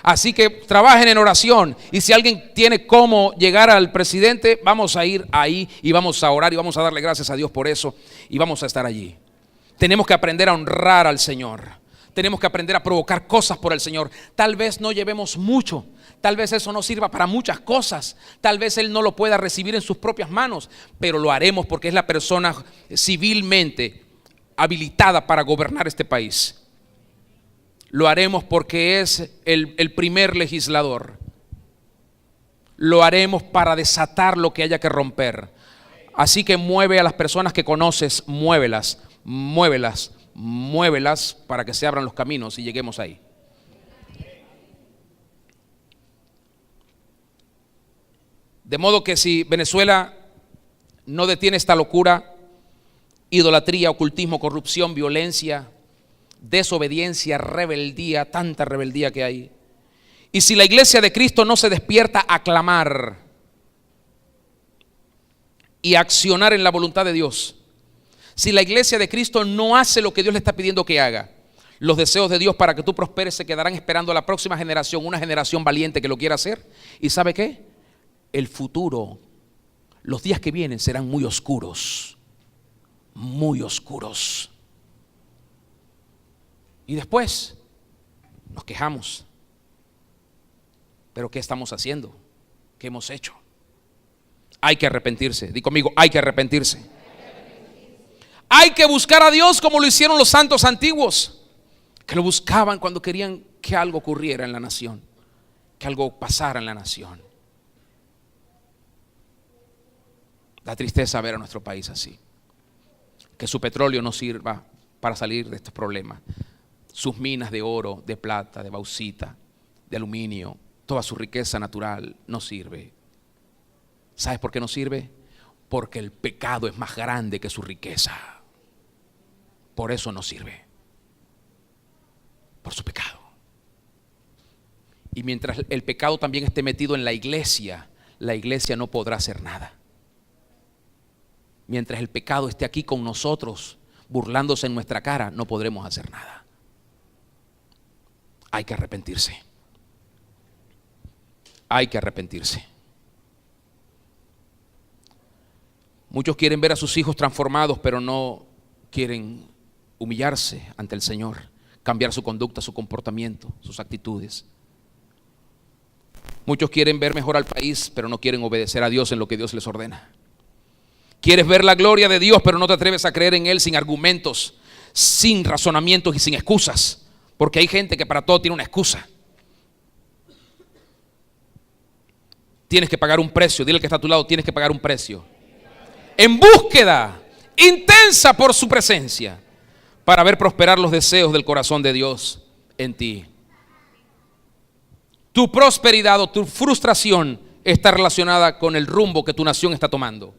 Así que trabajen en oración, y si alguien tiene cómo llegar al presidente, vamos a ir ahí y vamos a orar y vamos a darle gracias a Dios por eso, y vamos a estar allí. Tenemos que aprender a honrar al Señor. Tenemos que aprender a provocar cosas por el Señor. Tal vez no llevemos mucho, tal vez eso no sirva para muchas cosas, tal vez Él no lo pueda recibir en sus propias manos, pero lo haremos porque es la persona civilmente habilitada para gobernar este país. Lo haremos porque es el primer legislador. Lo haremos para desatar lo que haya que romper. Así que mueve a las personas que conoces, muévelas, muévelas, muévelas para que se abran los caminos y lleguemos ahí. De modo que si Venezuela no detiene esta locura, idolatría, ocultismo, corrupción, violencia, desobediencia, rebeldía, tanta rebeldía que hay, y si la iglesia de Cristo no se despierta a clamar y a accionar en la voluntad de Dios, si la iglesia de Cristo no hace lo que Dios le está pidiendo que haga, los deseos de Dios para que tú prosperes se quedarán esperando a la próxima generación, una generación valiente que lo quiera hacer. ¿Y sabe qué? El futuro, los días que vienen serán muy oscuros, muy oscuros. Y después nos quejamos. Pero ¿qué estamos haciendo? ¿Qué hemos hecho? Hay que arrepentirse. Di conmigo, hay que arrepentirse. Hay que buscar a Dios como lo hicieron los santos antiguos, que lo buscaban cuando querían que algo ocurriera en la nación, que algo pasara en la nación. Da tristeza ver a nuestro país así, que su petróleo no sirva para salir de estos problemas, sus minas de oro, de plata, de bauxita, de aluminio, toda su riqueza natural no sirve. ¿Sabes por qué no sirve? Porque el pecado es más grande que su riqueza. Por eso no sirve. Por su pecado. Y mientras el pecado también esté metido en la iglesia no podrá hacer nada. Mientras el pecado esté aquí con nosotros, burlándose en nuestra cara, no podremos hacer nada. Hay que arrepentirse. Hay que arrepentirse. Muchos quieren ver a sus hijos transformados, pero no quieren humillarse ante el Señor, cambiar su conducta, su comportamiento, sus actitudes. Muchos quieren ver mejor al país, pero no quieren obedecer a Dios en lo que Dios les ordena. Quieres ver la gloria de Dios, pero no te atreves a creer en Él sin argumentos, sin razonamientos y sin excusas, porque hay gente que para todo tiene una excusa. Tienes que pagar un precio. Dile al que está a tu lado, tienes que pagar un precio. En búsqueda intensa por su presencia, para ver prosperar los deseos del corazón de Dios en ti. Tu prosperidad o tu frustración está relacionada con el rumbo que tu nación está tomando.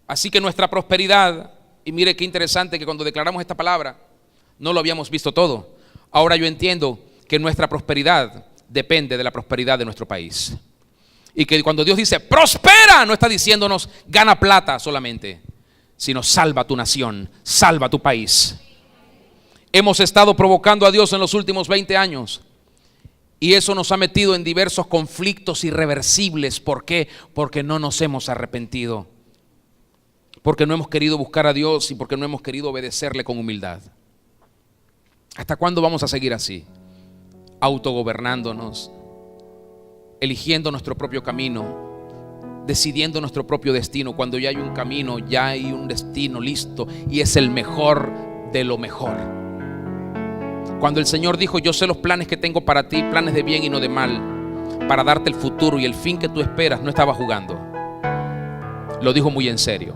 Así que nuestra prosperidad, y mire qué interesante que cuando declaramos esta palabra no lo habíamos visto todo. Ahora yo entiendo que nuestra prosperidad depende de la prosperidad de nuestro país. Y que cuando Dios dice prospera, no está diciéndonos gana plata solamente, sino salva tu nación, salva tu país. Hemos estado provocando a Dios en los últimos 20 años y eso nos ha metido en diversos conflictos irreversibles. ¿Por qué? Porque no nos hemos arrepentido, porque no hemos querido buscar a Dios y porque no hemos querido obedecerle con humildad. ¿Hasta cuándo vamos a seguir así? Autogobernándonos, eligiendo nuestro propio camino, decidiendo nuestro propio destino, cuando ya hay un camino, ya hay un destino listo y es el mejor de lo mejor. Cuando el Señor dijo: yo sé los planes que tengo para ti, planes de bien y no de mal, para darte el futuro y el fin que tú esperas, no estaba jugando, lo dijo muy en serio.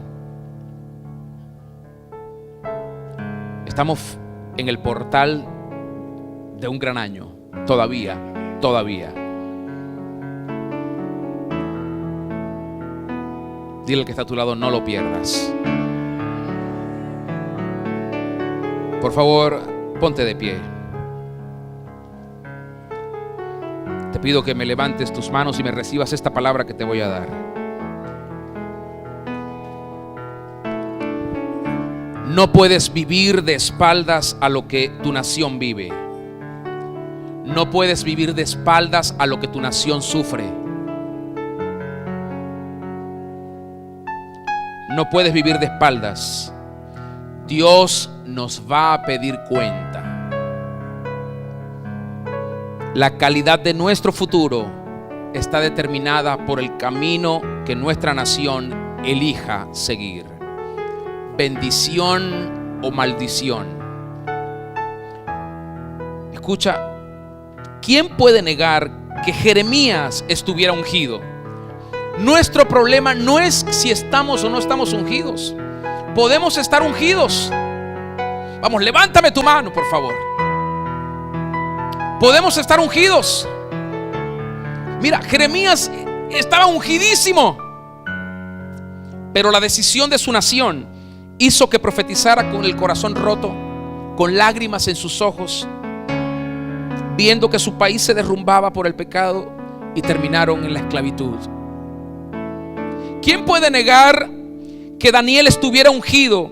Estamos en el portal de un gran año, todavía. Dile al que está a tu lado, no lo pierdas. Por favor, ponte de pie. Te pido que me levantes tus manos y me recibas esta palabra que te voy a dar. No puedes vivir de espaldas a lo que tu nación vive. No puedes vivir de espaldas a lo que tu nación sufre. No puedes vivir de espaldas. Dios nos va a pedir cuenta. La calidad de nuestro futuro está determinada por el camino que nuestra nación elija seguir. Bendición o maldición. Escucha, ¿quién puede negar que Jeremías estuviera ungido? Nuestro problema no es si estamos o no estamos ungidos. Podemos estar ungidos. Vamos, levántame tu mano, por favor. Podemos estar ungidos. Mira, Jeremías estaba ungidísimo, pero la decisión de su nación hizo que profetizara con el corazón roto, con lágrimas en sus ojos, viendo que su país se derrumbaba por el pecado y terminaron en la esclavitud. ¿Quién puede negar que Daniel estuviera ungido,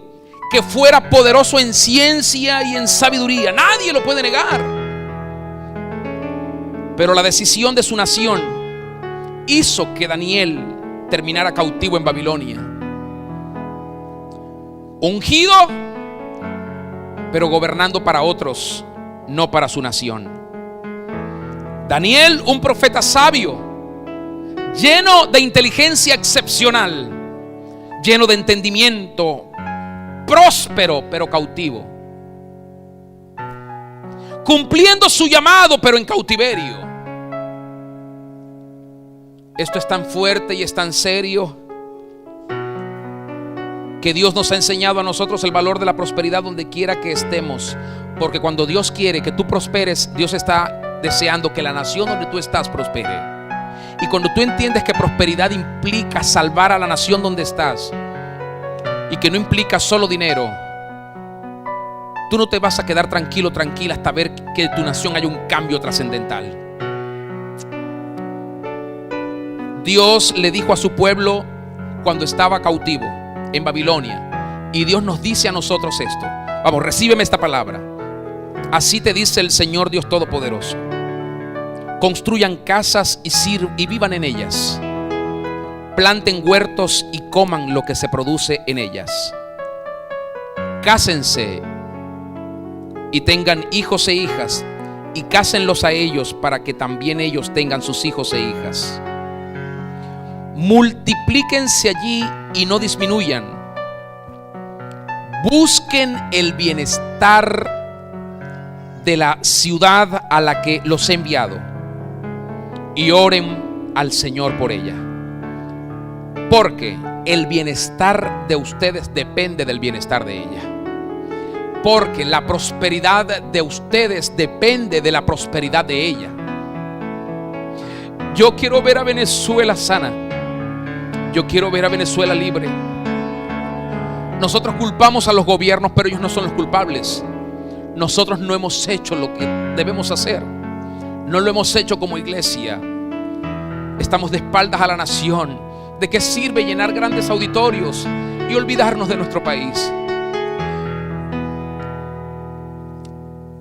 que fuera poderoso en ciencia y en sabiduría? Nadie lo puede negar. Pero la decisión de su nación hizo que Daniel terminara cautivo en Babilonia. Ungido, pero gobernando para otros, no para su nación. Daniel, un profeta sabio, lleno de inteligencia excepcional, lleno de entendimiento, próspero pero cautivo, cumpliendo su llamado pero en cautiverio. Esto es tan fuerte y es tan serio que Dios nos ha enseñado a nosotros el valor de la prosperidad donde quiera que estemos, porque cuando Dios quiere que tú prosperes, Dios está deseando que la nación donde tú estás prospere. Y cuando tú entiendes que prosperidad implica salvar a la nación donde estás y que no implica solo dinero, tú no te vas a quedar tranquilo, tranquila hasta ver que en tu nación haya un cambio trascendental. Dios le dijo a su pueblo cuando estaba cautivo en Babilonia, y Dios nos dice a nosotros esto. Vamos, recíbeme esta palabra. Así te dice el Señor Dios Todopoderoso: construyan casas y vivan en ellas, planten huertos y coman lo que se produce en ellas, cásense y tengan hijos e hijas, y cásenlos a ellos para que también ellos tengan sus hijos e hijas. Multiplíquense allí y no disminuyan. Busquen el bienestar de la ciudad a la que los he enviado y oren al Señor por ella, porque el bienestar de ustedes depende del bienestar de ella, porque la prosperidad de ustedes depende de la prosperidad de ella. Yo quiero ver a Venezuela sana. Yo quiero ver a Venezuela libre. Nosotros culpamos a los gobiernos, pero ellos no son los culpables. Nosotros no hemos hecho lo que debemos hacer. No lo hemos hecho como iglesia. Estamos de espaldas a la nación. ¿De qué sirve llenar grandes auditorios y olvidarnos de nuestro país?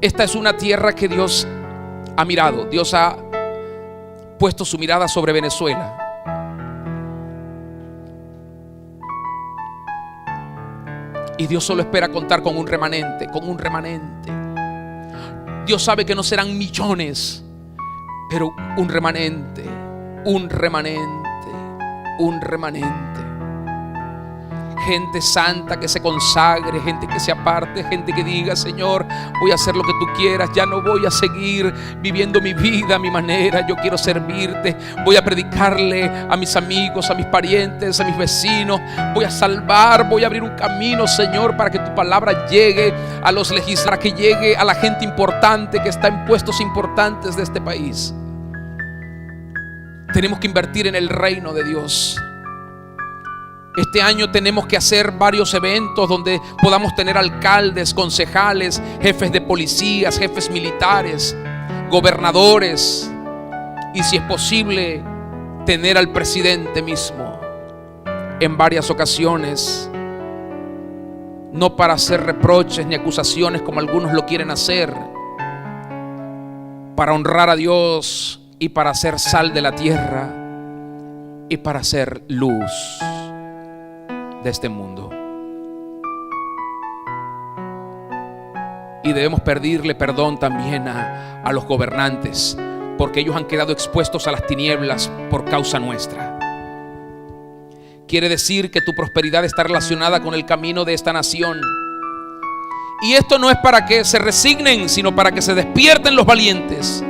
Esta es una tierra que Dios ha mirado. Dios ha puesto su mirada sobre Venezuela. Y Dios solo espera contar con un remanente, con un remanente. Dios sabe que no serán millones, pero un remanente, un remanente, un remanente. Gente santa que se consagre, gente que se aparte, gente que diga: Señor, voy a hacer lo que tú quieras, ya no voy a seguir viviendo mi vida a mi manera, yo quiero servirte, voy a predicarle a mis amigos, a mis parientes, a mis vecinos, voy a salvar, voy a abrir un camino, Señor, para que tu palabra llegue a los legisladores, que llegue a la gente importante que está en puestos importantes de este país. Tenemos que invertir en el reino de Dios. Este año tenemos que hacer varios eventos donde podamos tener alcaldes, concejales, jefes de policías, jefes militares, gobernadores, y si es posible tener al presidente mismo en varias ocasiones, no para hacer reproches ni acusaciones como algunos lo quieren hacer, para honrar a Dios y para ser sal de la tierra y para ser luz de este mundo. Y debemos pedirle perdón también a los gobernantes, porque ellos han quedado expuestos a las tinieblas por causa nuestra. Quiere decir que tu prosperidad está relacionada con el camino de esta nación. Y esto no es para que se resignen, sino para que se despierten los valientes.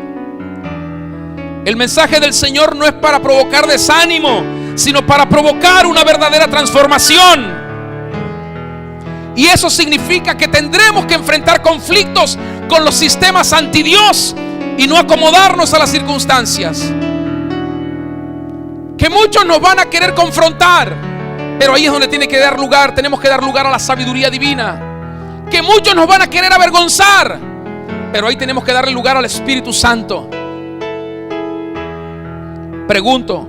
El mensaje del Señor no es para provocar desánimo, sino para provocar una verdadera transformación. Y eso significa que tendremos que enfrentar conflictos con los sistemas anti-Dios y no acomodarnos a las circunstancias. muchos nos van a querer confrontar, pero ahí es donde tenemos que dar lugar a la sabiduría divina. Que muchos nos van a querer avergonzar, pero ahí tenemos que darle lugar al Espíritu Santo. Pregunto,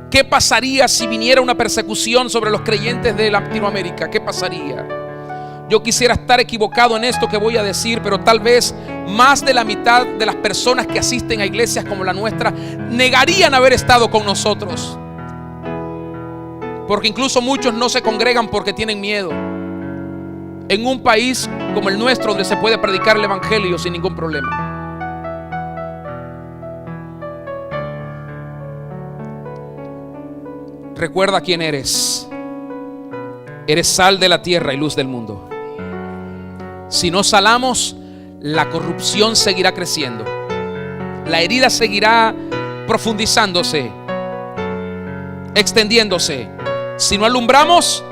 ¿qué pasaría si viniera una persecución sobre los creyentes de Latinoamérica? ¿Qué pasaría? Yo quisiera estar equivocado en esto que voy a decir, pero tal vez más de la mitad de las personas que asisten a iglesias como la nuestra negarían haber estado con nosotros. Porque incluso muchos no se congregan porque tienen miedo. En un país como el nuestro, donde se puede predicar el evangelio sin ningún problema. Recuerda quién eres. Eres sal de la tierra y luz del mundo. Si no salamos, la corrupción seguirá creciendo. La herida seguirá profundizándose, extendiéndose. Si no alumbramos,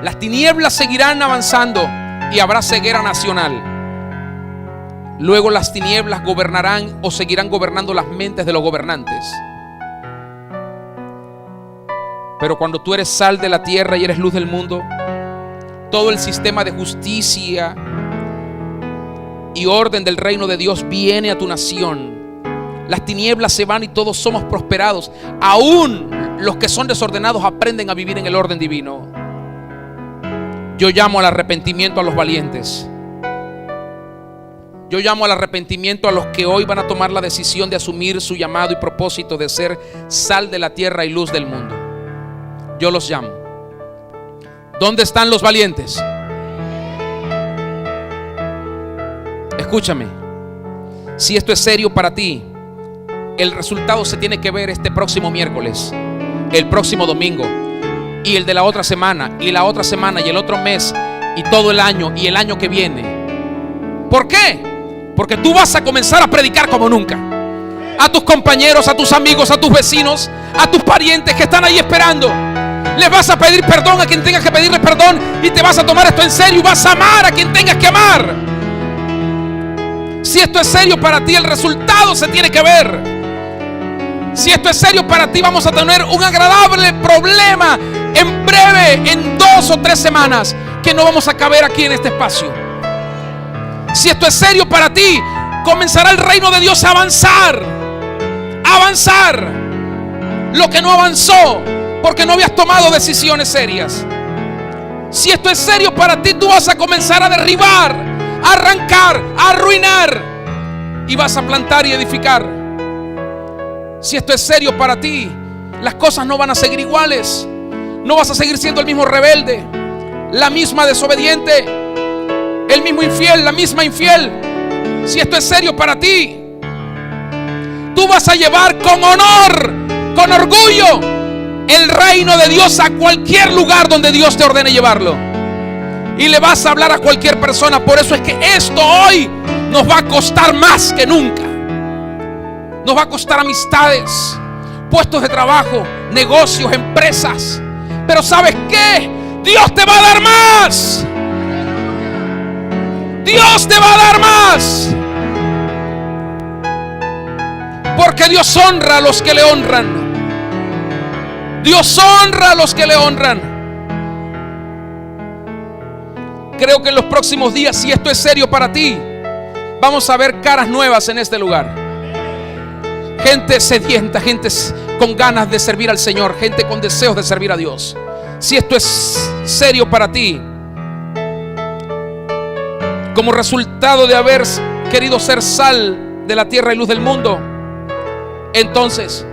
las tinieblas seguirán avanzando y habrá ceguera nacional. Luego las tinieblas gobernarán o seguirán gobernando las mentes de los gobernantes. Pero cuando tú eres sal de la tierra y eres luz del mundo, todo el sistema de justicia y orden del reino de Dios viene a tu nación. Las tinieblas se van y todos somos prosperados. Aún los que son desordenados aprenden a vivir en el orden divino. Yo llamo al arrepentimiento a los valientes. Yo llamo al arrepentimiento a los que hoy van a tomar la decisión de asumir su llamado y propósito de ser sal de la tierra y luz del mundo. Yo los llamo. ¿Dónde están los valientes? Escúchame. Si esto es serio para ti, el resultado se tiene que ver este próximo miércoles, el próximo domingo, y el de la otra semana, y la otra semana, y el otro mes, y todo el año, y el año que viene. ¿Por qué? Porque tú vas a comenzar a predicar como nunca. A tus compañeros, a tus amigos, a tus vecinos, a tus parientes que están ahí esperando. Les vas a pedir perdón a quien tengas que pedirle perdón, y te vas a tomar esto en serio y vas a amar a quien tengas que amar. Si esto es serio para ti, el resultado se tiene que ver. Si esto es serio para ti, vamos a tener un agradable problema en breve, en 2 o 3 semanas, que no vamos a caber aquí en este espacio. Si esto es serio para ti, comenzará el reino de Dios a avanzar. A avanzar. Lo que no avanzó porque no habías tomado decisiones serias. Si esto es serio para ti, tú vas a comenzar a derribar, a arrancar, a arruinar, y vas a plantar y edificar. Si esto es serio para ti, las cosas no van a seguir iguales. No vas a seguir siendo el mismo rebelde, la misma desobediente, el mismo infiel, la misma infiel. Si esto es serio para ti, tú vas a llevar con honor, con orgullo, el reino de Dios a cualquier lugar donde Dios te ordene llevarlo. Y le vas a hablar a cualquier persona. Por eso es que esto hoy nos va a costar más que nunca. Nos va a costar amistades, puestos de trabajo, negocios, empresas. Pero ¿sabes qué? Dios te va a dar más. Dios te va a dar más. Porque Dios honra a los que le honran. Dios honra a los que le honran. Creo que en los próximos días, si esto es serio para ti, vamos a ver caras nuevas en este lugar. Gente sedienta, gente con ganas de servir al Señor, gente con deseos de servir a Dios. Si esto es serio para ti, como resultado de haber querido ser sal de la tierra y luz del mundo, entonces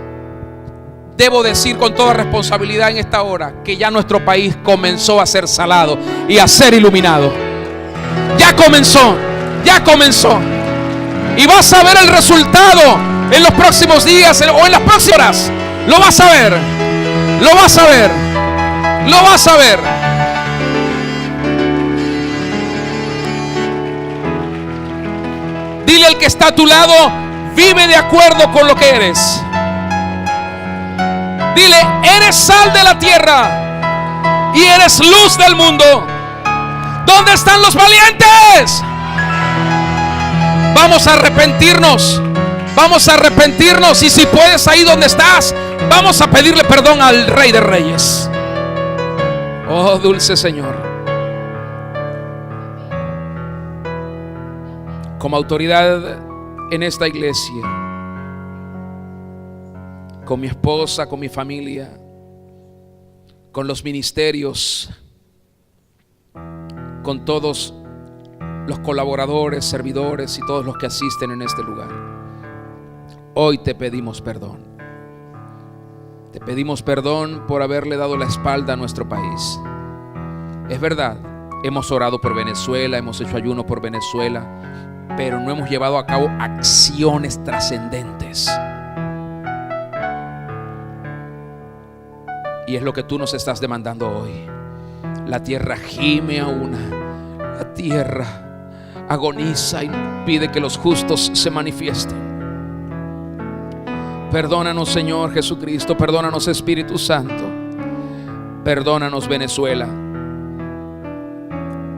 debo decir con toda responsabilidad en esta hora que ya nuestro país comenzó a ser salado y a ser iluminado. Ya comenzó, ya comenzó. Y vas a ver el resultado en los próximos días o en las próximas horas. Lo vas a ver, lo vas a ver, lo vas a ver. Dile al que está a tu lado: vive de acuerdo con lo que eres. Dile: eres sal de la tierra y eres luz del mundo. ¿Dónde están los valientes? Vamos a arrepentirnos. Vamos a arrepentirnos. Y si puedes, ahí donde estás, Vamos a pedirle perdón al Rey de Reyes. Oh, dulce Señor. Como autoridad en esta iglesia, con mi esposa, con mi familia, con los ministerios, con todos los colaboradores, servidores y todos los que asisten en este lugar, hoy te pedimos perdón. Te pedimos perdón por haberle dado la espalda a nuestro país. Es verdad, hemos orado por Venezuela, hemos hecho ayuno por Venezuela, pero no hemos llevado a cabo acciones trascendentes. Y es lo que tú nos estás demandando hoy. La tierra gime a una. La tierra agoniza y pide que los justos se manifiesten. Perdónanos, Señor Jesucristo. Perdónanos, Espíritu Santo. Perdónanos, Venezuela.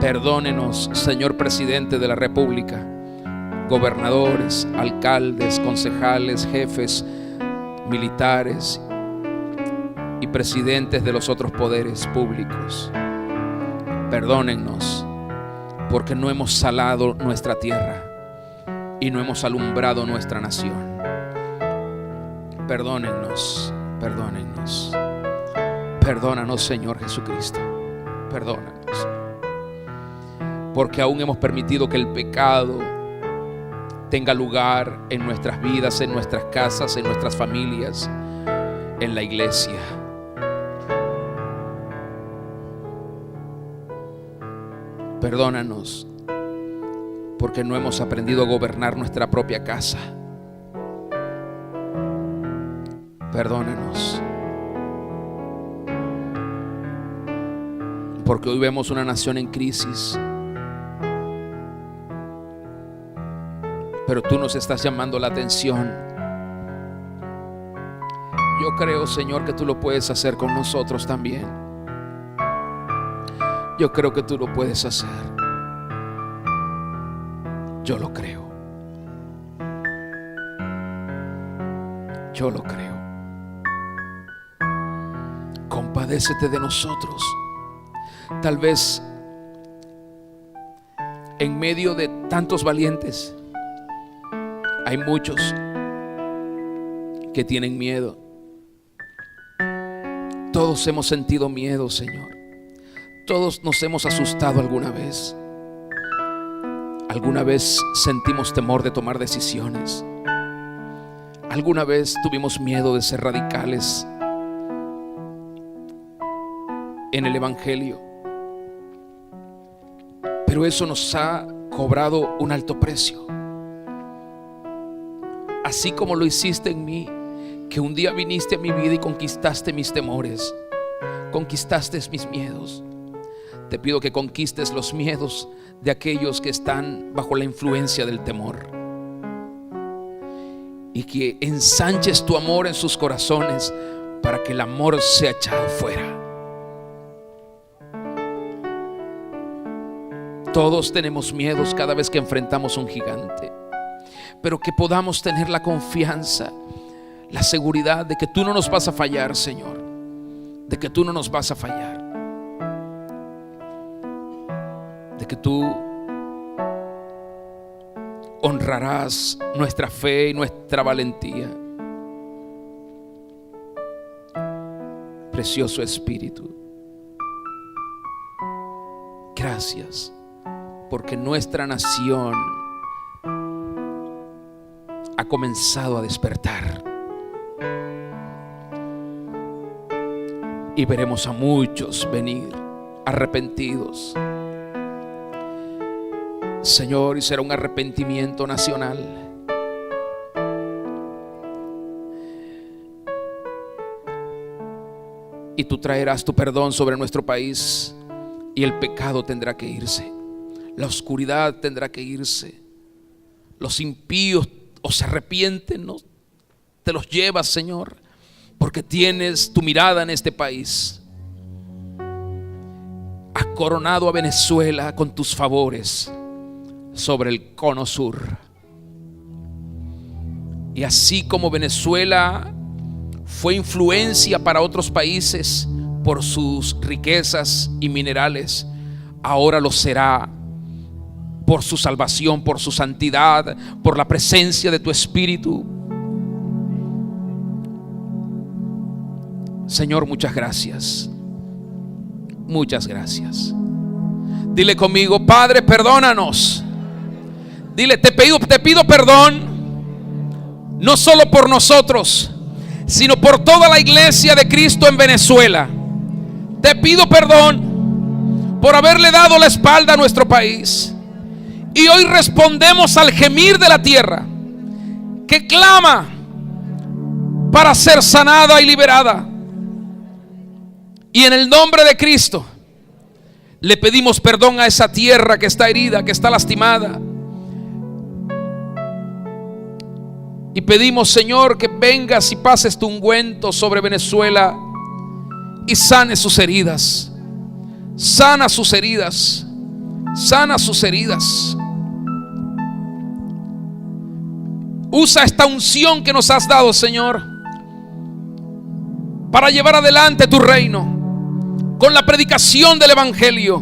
Perdónenos, Señor Presidente de la República, gobernadores, alcaldes, concejales, jefes militares y presidentes de los otros poderes públicos. Perdónennos porque no hemos salado nuestra tierra y no hemos alumbrado nuestra nación. Perdónennos, perdónennos. Perdónanos, Señor Jesucristo. Perdónanos. Porque aún hemos permitido que el pecado tenga lugar en nuestras vidas, en nuestras casas, en nuestras familias, en la iglesia. Perdónanos porque no hemos aprendido a gobernar nuestra propia casa. Perdónanos porque hoy vemos una nación en crisis, pero tú nos estás llamando la atención. Yo creo, Señor, que tú lo puedes hacer con nosotros también. Yo creo que tú lo puedes hacer. Yo lo creo. Yo lo creo. Compadécete de nosotros. Tal vez en medio de tantos valientes hay muchos que tienen miedo. Todos hemos sentido miedo, Señor. Todos nos hemos asustado alguna vez. Alguna vez sentimos temor de tomar decisiones. Alguna vez tuvimos miedo de ser radicales en el Evangelio. Pero eso nos ha cobrado un alto precio. Así como lo hiciste en mí, que un día viniste a mi vida y conquistaste mis temores, conquistaste mis miedos. Te pido que conquistes los miedos de aquellos que están bajo la influencia del temor, y que ensanches tu amor en sus corazones para que el amor sea echado fuera. Todos tenemos miedos cada vez que enfrentamos un gigante, pero que podamos tener la confianza, la seguridad de que tú no nos vas a fallar, Señor, de que tú no nos vas a fallar, de que tú honrarás nuestra fe y nuestra valentía. Precioso Espíritu, gracias, porque nuestra nación ha comenzado a despertar. Y veremos a muchos venir arrepentidos, Señor, y será un arrepentimiento nacional. Y tú traerás tu perdón sobre nuestro país, y el pecado tendrá que irse, la oscuridad tendrá que irse. Los impíos o se arrepienten, ¿no? Te los llevas, Señor, porque tienes tu mirada en este país. Has coronado a Venezuela con tus favores sobre el cono sur. Y así como Venezuela fue influencia para otros países por sus riquezas y minerales, ahora lo será por su salvación, por su santidad, por la presencia de tu Espíritu. Señor, muchas gracias. Muchas gracias. Dile conmigo: Padre, perdónanos. Dile: te pido perdón, no solo por nosotros, sino por toda la iglesia de Cristo en Venezuela. Te pido perdón por haberle dado la espalda a nuestro país. Y hoy respondemos al gemir de la tierra que clama para ser sanada y liberada. Y en el nombre de Cristo le pedimos perdón a esa tierra que está herida, que está lastimada. Y pedimos, Señor, que vengas y pases tu ungüento sobre Venezuela y sane sus heridas. Sana sus heridas. Sana sus heridas. Usa esta unción que nos has dado, Señor, para llevar adelante tu reino con la predicación del Evangelio,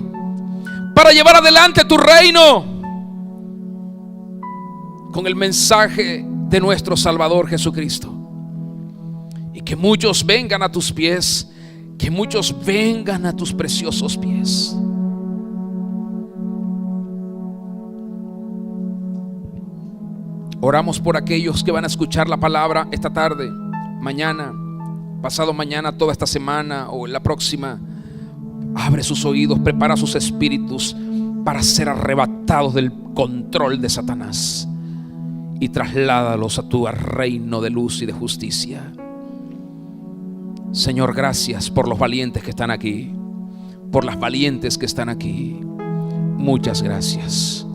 para llevar adelante tu reino con el mensaje de nuestro Salvador Jesucristo. Y que muchos vengan a tus pies, que muchos vengan a tus preciosos pies. Oramos por aquellos que van a escuchar la palabra esta tarde, mañana, pasado mañana, toda esta semana o la próxima. Abre sus oídos, prepara sus espíritus para ser arrebatados del control de Satanás y trasládalos a tu reino de luz y de justicia. Señor, gracias por los valientes que están aquí, por las valientes que están aquí. Muchas gracias.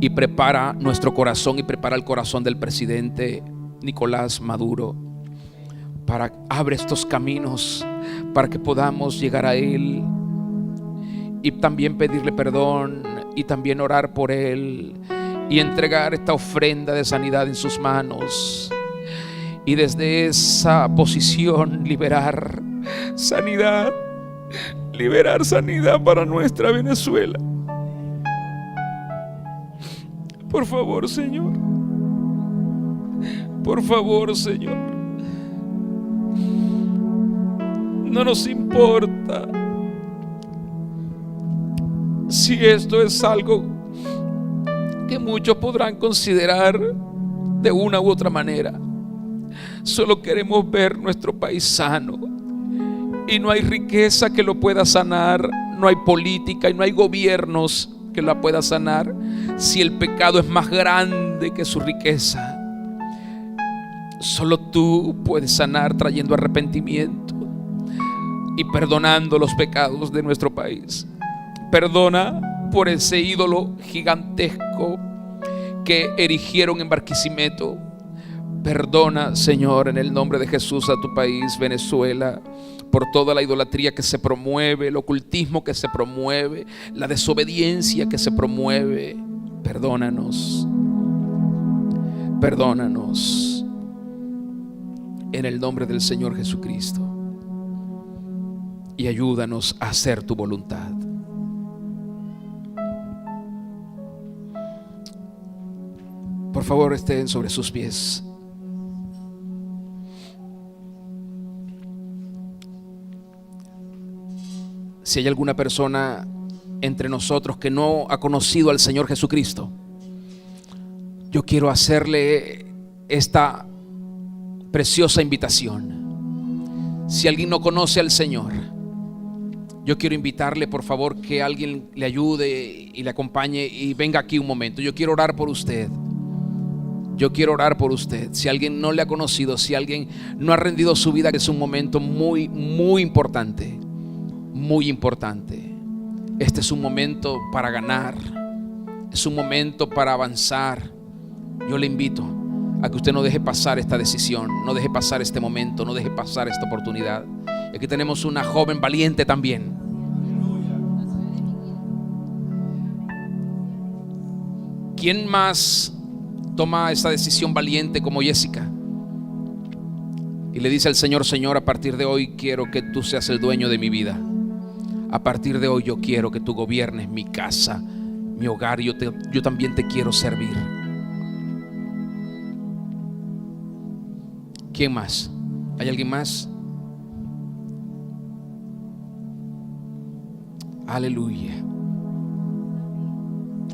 Y prepara nuestro corazón y prepara el corazón del presidente Nicolás Maduro para abre estos caminos para que podamos llegar a él y también pedirle perdón y también orar por él y entregar esta ofrenda de sanidad en sus manos y desde esa posición liberar sanidad para nuestra Venezuela. Por favor, Señor. Por favor, Señor. No nos importa si esto es algo que muchos podrán considerar de una u otra manera. Solo queremos ver nuestro país sano. Y no hay riqueza que lo pueda sanar. No hay política y no hay gobiernos que la pueda sanar si el pecado es más grande que su riqueza. Solo tú puedes sanar trayendo arrepentimiento y perdonando los pecados de nuestro país. Perdona por ese ídolo gigantesco que erigieron en Barquisimeto. Perdona, Señor, en el nombre de Jesús a tu país, Venezuela, por toda la idolatría que se promueve, el ocultismo que se promueve, la desobediencia que se promueve. Perdónanos. Perdónanos. En el nombre del Señor Jesucristo. Y ayúdanos a hacer tu voluntad. Por favor, estén sobre sus pies. Si hay alguna persona entre nosotros que no ha conocido al Señor Jesucristo, yo quiero hacerle esta preciosa invitación. Si alguien no conoce al Señor, yo quiero invitarle, por favor, que alguien le ayude y le acompañe y venga aquí un momento. Yo quiero orar por usted. Yo quiero orar por usted. Si alguien no le ha conocido, si alguien no ha rendido su vida, que es un momento muy, muy importante. Muy importante. Este es un momento para ganar. Es un momento para avanzar. Yo le invito a que usted no deje pasar esta decisión, no deje pasar este momento, no deje pasar esta oportunidad. Aquí tenemos una joven valiente también. ¿Quién más toma esa decisión valiente como Jessica? y le dice al Señor: Señor, a partir de hoy quiero que tú seas el dueño de mi vida. A partir de hoy yo quiero que tú gobiernes mi casa, mi hogar. Yo también te quiero servir. ¿Quién más? ¿Hay alguien más? Aleluya.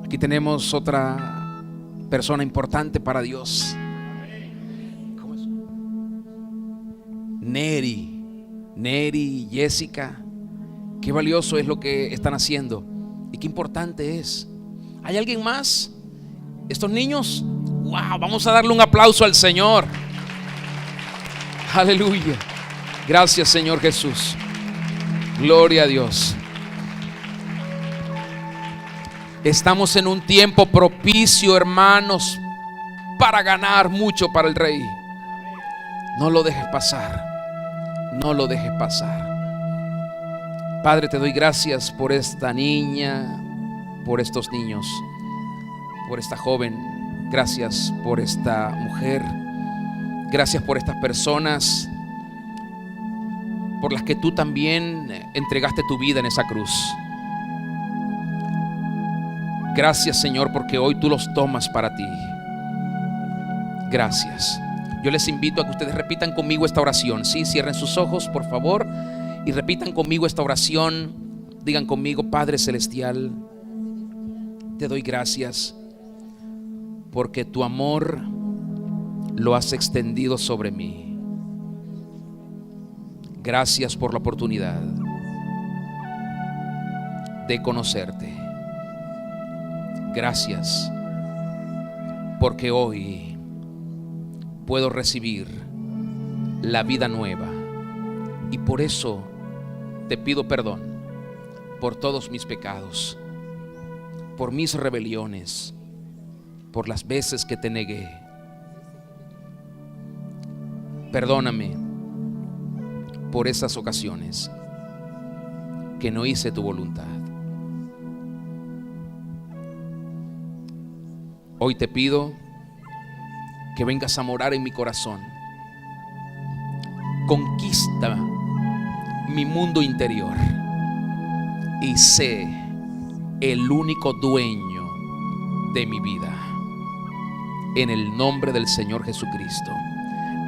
Aquí tenemos otra persona importante para Dios. ¿Cómo es? Neri y Jessica. Qué valioso es lo que están haciendo y qué importante es. ¿Hay alguien más? Estos niños, wow, vamos a darle un aplauso al Señor. Aleluya. Gracias, Señor Jesús. Gloria a Dios. Estamos en un tiempo propicio, hermanos, para ganar mucho para el Rey. No lo dejes pasar. No lo dejes pasar. Padre, te doy gracias por esta niña, por estos niños, por esta joven. Gracias por esta mujer. Gracias por estas personas por las que tú también entregaste tu vida en esa cruz. Gracias, Señor, porque hoy tú los tomas para ti. Gracias. Yo les invito a que ustedes repitan conmigo esta oración. Sí, cierren sus ojos, por favor, y repitan conmigo esta oración. Digan conmigo: Padre Celestial, te doy gracias porque tu amor lo has extendido sobre mí. Gracias por la oportunidad de conocerte. Gracias porque hoy puedo recibir la vida nueva, y por eso te pido perdón por todos mis pecados, por mis rebeliones, por las veces que te negué. Perdóname por esas ocasiones que no hice tu voluntad. Hoy te pido que vengas a morar en mi corazón. Conquista mi mundo interior y sé el único dueño de mi vida. En el nombre del Señor Jesucristo.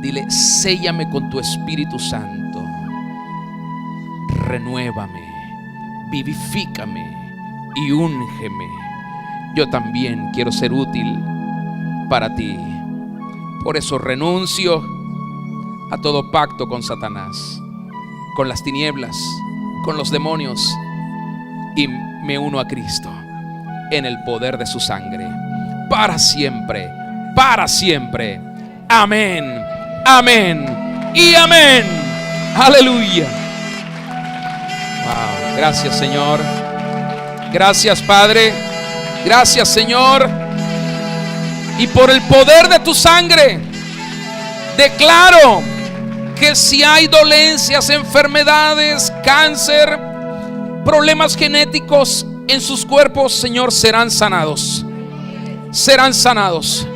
Dile: séllame con tu Espíritu Santo. Renuévame, vivifícame y úngeme. Yo también quiero ser útil para ti. Por eso renuncio a todo pacto con Satanás, con las tinieblas, con los demonios, y me uno a Cristo en el poder de su sangre, para siempre, para siempre. Amén, amén y amén. Aleluya. Wow, gracias, Señor. Gracias, Padre. Gracias, Señor. Y por el poder de tu sangre declaro que si hay dolencias, enfermedades, cáncer, problemas genéticos en sus cuerpos, Señor, serán sanados. Serán sanados.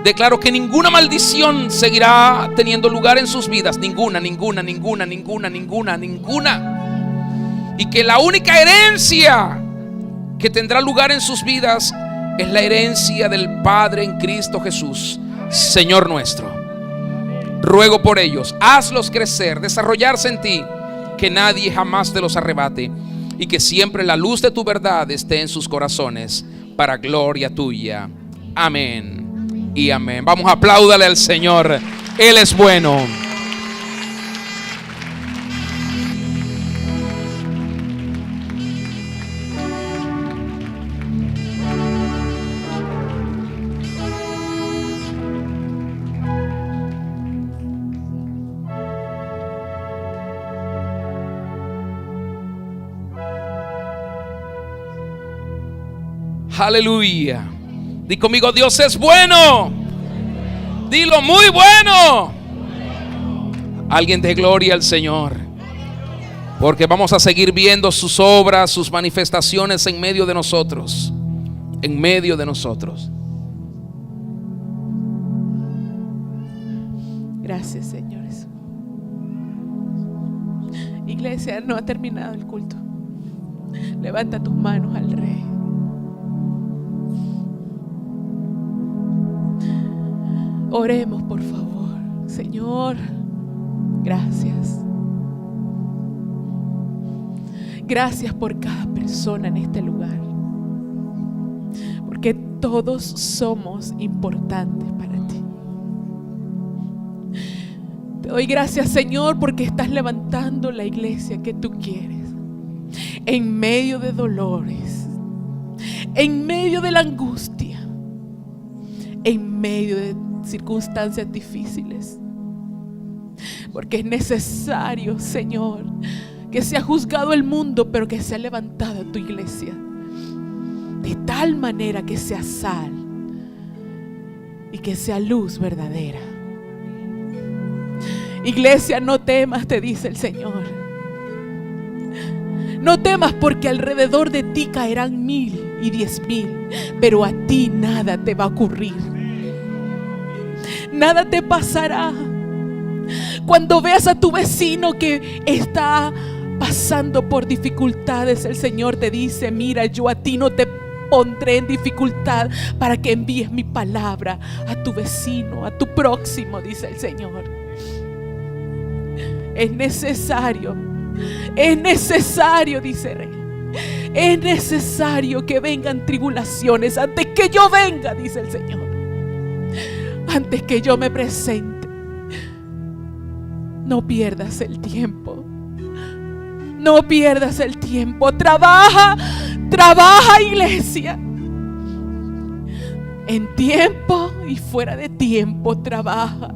Declaro que ninguna maldición seguirá teniendo lugar en sus vidas. Ninguna. Y que la única herencia que tendrá lugar en sus vidas es la herencia del Padre en Cristo Jesús, Señor nuestro. Ruego por ellos, hazlos crecer, desarrollarse en ti, que nadie jamás te los arrebate, y que siempre la luz de tu verdad esté en sus corazones, para gloria tuya. Amén y amén. Vamos, apláudale al Señor. Él es bueno. Aleluya. Di conmigo: Dios es bueno. Dilo: muy bueno. Alguien dé gloria al Señor, porque vamos a seguir viendo sus obras, sus manifestaciones en medio de nosotros. En medio de nosotros. Gracias, Señor. Iglesia, no ha terminado el culto. Levanta tus manos al Rey. Oremos, por favor. Señor, gracias. Gracias por cada persona en este lugar, porque todos somos importantes para ti. Te doy gracias, Señor, porque estás levantando la iglesia que tú quieres, en medio de dolores, en medio de la angustia, en medio de circunstancias difíciles, porque es necesario, Señor, que sea juzgado el mundo, pero que sea levantada tu iglesia, de tal manera que sea sal y que sea luz verdadera. Iglesia, no temas, te dice el Señor. No temas, porque alrededor de ti caerán 1000 y 10,000, pero a ti nada te va a ocurrir. Nada te pasará. Cuando veas a tu vecino que está pasando por dificultades, el Señor te dice: mira, yo a ti no te pondré en dificultad para que envíes mi palabra a tu vecino, a tu próximo, dice el Señor. Es necesario, dice el Rey. Es necesario que vengan tribulaciones antes que yo venga, dice el Señor. Antes que yo me presente. No pierdas el tiempo. No pierdas el tiempo. Trabaja, iglesia. En tiempo y fuera de tiempo trabaja.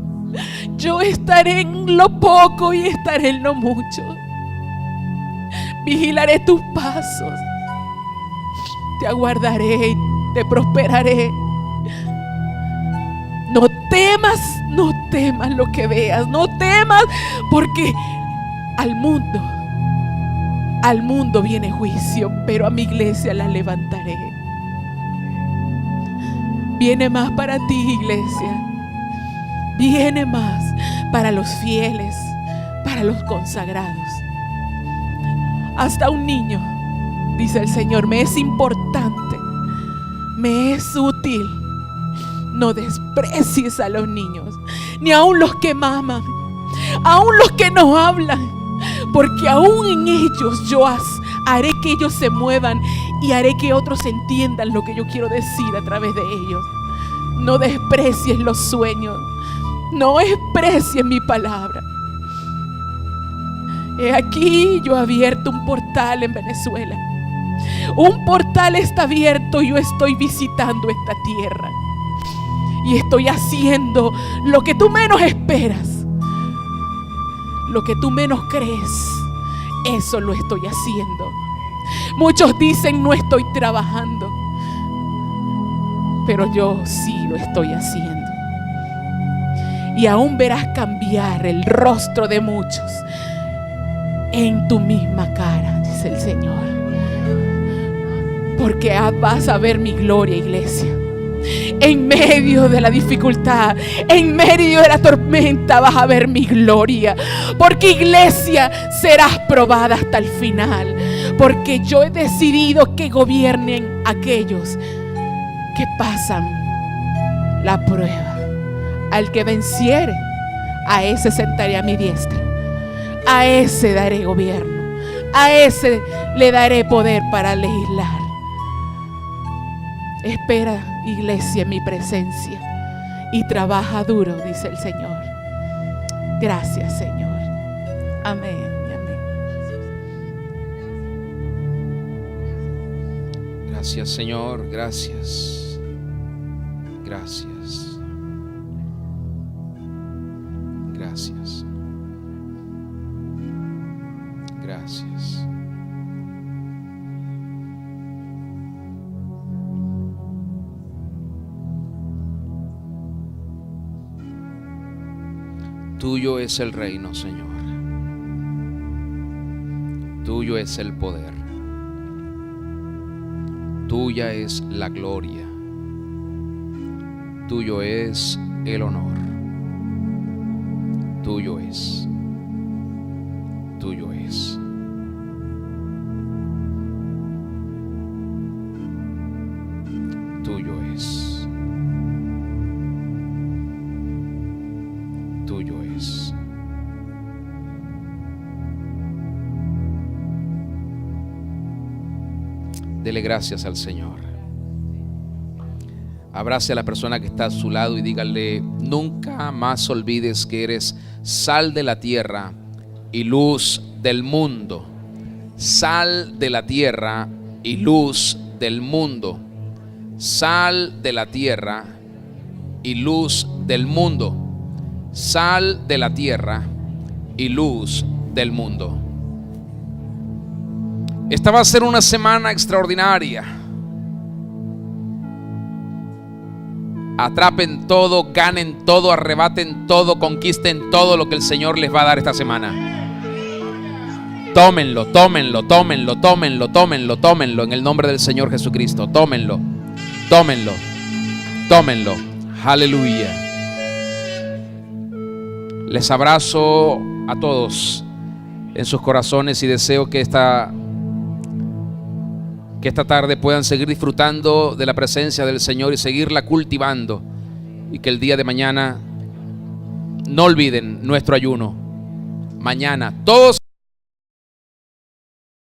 Yo estaré en lo poco y estaré en lo mucho. Vigilaré tus pasos. Te aguardaré y te prosperaré. No temas lo que veas. No temas, porque al mundo viene juicio, pero a mi iglesia la levantaré. Viene más para ti, iglesia. Viene más para los fieles, para los consagrados. Hasta un niño, dice el Señor, me es importante, me es útil. No desprecies a los niños, ni aun los que maman, aun los que no hablan, porque aún en ellos yo haré que ellos se muevan y haré que otros entiendan lo que yo quiero decir a través de ellos. No desprecies los sueños, no desprecies mi palabra. He aquí, yo he abierto un portal en Venezuela. Un portal está abierto y yo estoy visitando esta tierra. Y estoy haciendo lo que tú menos esperas, lo que tú menos crees. Eso lo estoy haciendo. Muchos dicen: no estoy trabajando, pero yo sí lo estoy haciendo. Y aún verás cambiar el rostro de muchos en tu misma cara, dice el Señor. Porque vas a ver mi gloria, iglesia. En medio de la dificultad, en medio de la tormenta, vas a ver mi gloria. Porque, iglesia, serás probada hasta el final. Porque yo he decidido que gobiernen aquellos que pasan la prueba. Al que venciere, a ese sentaré a mi diestra. A ese daré gobierno. A ese le daré poder para legislar. Espera, iglesia, en mi presencia y trabaja duro, dice el Señor. Gracias, Señor. Amén y amén. Gracias, Señor. Gracias. Gracias. Gracias. Gracias. Tuyo es el reino, Señor. Tuyo es el poder. Tuya es la gloria. Tuyo es el honor. Tuyo es. Tuyo es. Dele gracias al Señor. Abrace a la persona que está a su lado y dígale: nunca más olvides que eres sal de la tierra y luz del mundo. Sal de la tierra y luz del mundo. Sal de la tierra y luz del mundo. Sal de la tierra y luz del mundo. Esta va a ser una semana extraordinaria. Atrapen todo, ganen todo, arrebaten todo, conquisten todo lo que el Señor les va a dar esta semana. Tómenlo, tómenlo, tómenlo, tómenlo, tómenlo, tómenlo en el nombre del Señor Jesucristo. Tómenlo, tómenlo, tómenlo. Aleluya. Les abrazo a todos en sus corazones y deseo que esta tarde puedan seguir disfrutando de la presencia del Señor y seguirla cultivando, y que el día de mañana no olviden nuestro ayuno. Mañana todos